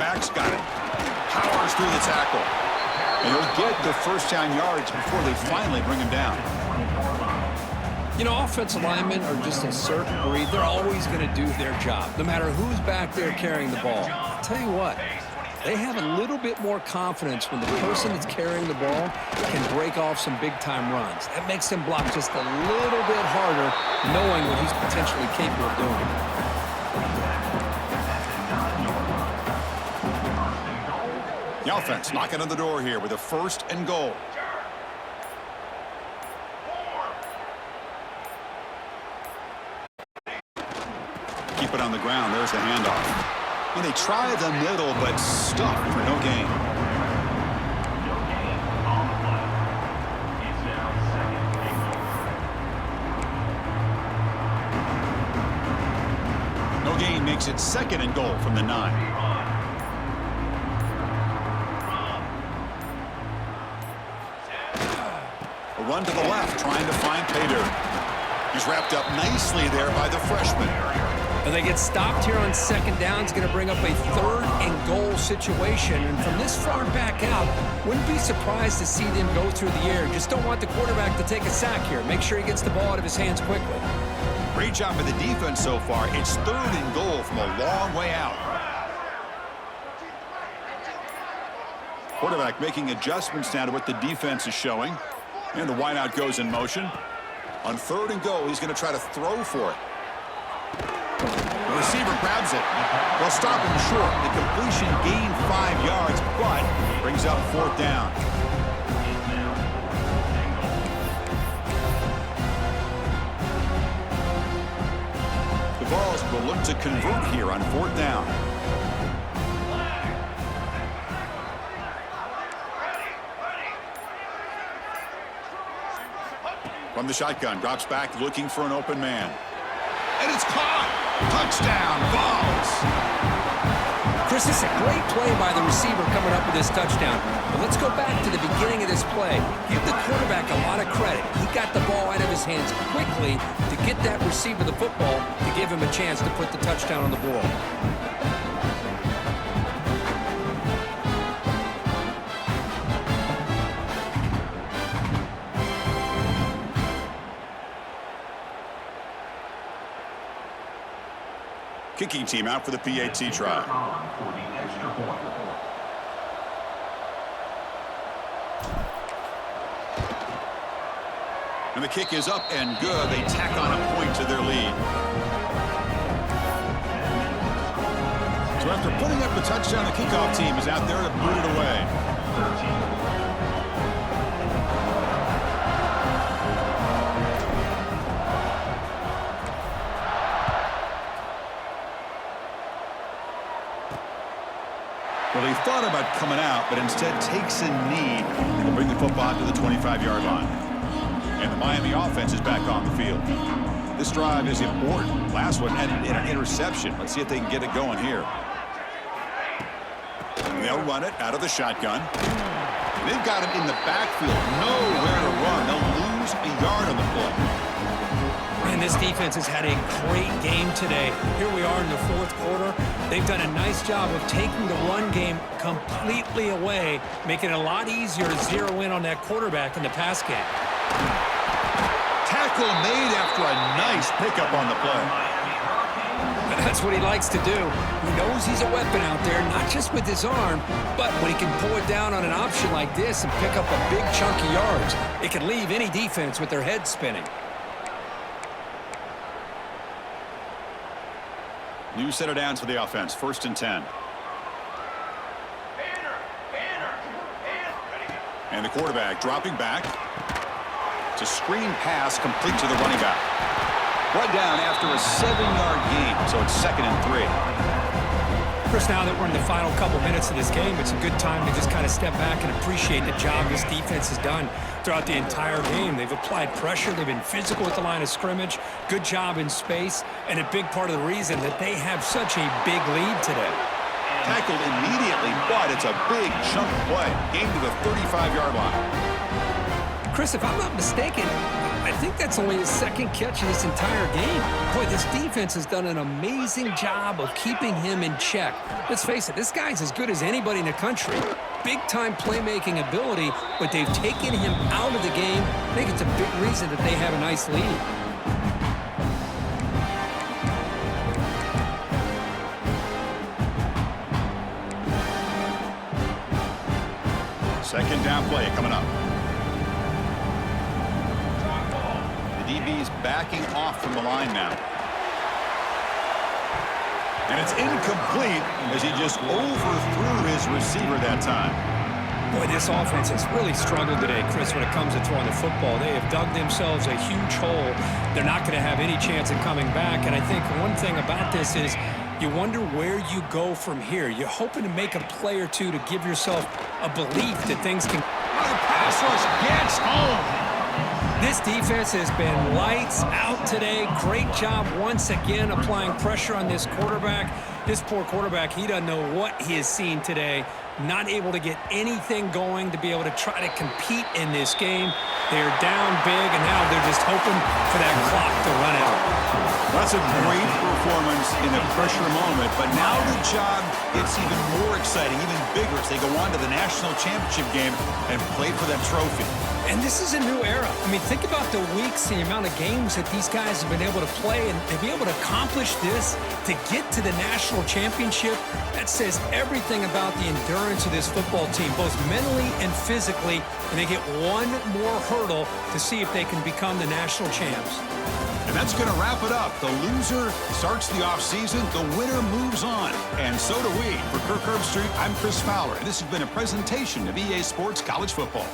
Quarterback's got it. Powers through the tackle. And he'll get the first down yards before they finally bring him down. You know, offensive linemen are just a certain breed. They're always going to do their job, no matter who's back there carrying the ball. I'll tell you what, they have a little bit more confidence when the person that's carrying the ball can break off some big-time runs. That makes them block just a little bit harder, knowing what he's potentially capable of doing. The offense knocking on the door here with a 1st and goal. Keep it on the ground. There's the handoff. And they try the middle, but stuck for no gain. No gain makes it 2nd and goal from the 9. A run to the left, trying to find pay dirt. He's wrapped up nicely there by the freshman. And they get stopped here on 2nd down. It's going to bring up a 3rd and goal situation. And from this far back out, wouldn't be surprised to see them go through the air. Just don't want the quarterback to take a sack here. Make sure he gets the ball out of his hands quickly. Great job by the defense so far. It's 3rd and goal from a long way out. Quarterback making adjustments now to what the defense is showing. And the wideout goes in motion. On 3rd and goal, he's going to try to throw for it. The receiver grabs it. They'll stop him short. The completion gained 5 yards, but brings up 4th down. The Vols will look to convert here on 4th down. From the shotgun, drops back looking for an open man. And it's caught! Touchdown, Vols! Chris, this is a great play by the receiver coming up with this touchdown. But let's go back to the beginning of this play. Give the quarterback a lot of credit. He got the ball out of his hands quickly to get that receiver the football to give him a chance to put the touchdown on the board. Kicking team out for the PAT try. And the kick is up and good. They tack on a point to their lead. So after putting up the touchdown, the kickoff team is out there to boot it away. Well, he thought about coming out, but instead takes a knee to bring the football to the 25-yard line. And the Miami offense is back on the field. This drive is important. Last one had an interception. Let's see if they can get it going here. They'll run it out of the shotgun. They've got it in the backfield. Nowhere to run. They'll lose a yard on the play. And this defense has had a great game today. Here we are in the 4th quarter. They've done a nice job of taking the run game completely away, making it a lot easier to zero in on that quarterback in the pass game. Tackle made after a nice pickup on the play. That's what he likes to do. He knows he's a weapon out there, not just with his arm, but when he can pull it down on an option like this and pick up a big chunk of yards, it can leave any defense with their head spinning. New set of downs for the offense. 1st and 10. And the quarterback dropping back. It's a screen pass complete to the running back. Brought down after a 7-yard gain, so it's 2nd and 3. Chris, now that we're in the final couple minutes of this game, it's a good time to just kind of step back and appreciate the job this defense has done throughout the entire game. They've applied pressure. They've been physical at the line of scrimmage. Good job in space. And a big part of the reason that they have such a big lead today. Tackled immediately, but it's a big chunk play. Game to the 35-yard line. Chris, if I'm not mistaken, I think that's only his second catch in this entire game. Boy, this defense has done an amazing job of keeping him in check. Let's face it, this guy's as good as anybody in the country. Big-time playmaking ability, but they've taken him out of the game. I think it's a big reason that they have a nice lead. Second down play coming up. The DB's backing off from the line now. And it's incomplete as he just overthrew his receiver that time. Boy, this offense has really struggled today, Chris, when it comes to throwing the football. They have dug themselves a huge hole. They're not going to have any chance of coming back. And I think one thing about this is you wonder where you go from here. You're hoping to make a play or two to give yourself a belief that things can... The pass rush gets home. This defense has been lights out today. Great job once again applying pressure on this quarterback. This poor quarterback, he doesn't know what he has seen today. Not able to get anything going to be able to try to compete in this game. They're down big, and now they're just hoping for that clock to run out. That's a great performance in a pressure moment, but now the job gets even more exciting, even bigger as they go on to the national championship game and play for that trophy. And this is a new era. I mean, think about the weeks, the amount of games that these guys have been able to play, and to be able to accomplish this, to get to the national championship, that says everything about the endurance of this football team, both mentally and physically, and they get one more hurdle to see if they can become the national champs. And that's going to wrap it up. The loser starts the offseason. The winner moves on. And so do we. For Kirk Herbstreit, I'm Chris Fowler. And this has been a presentation of EA Sports College Football.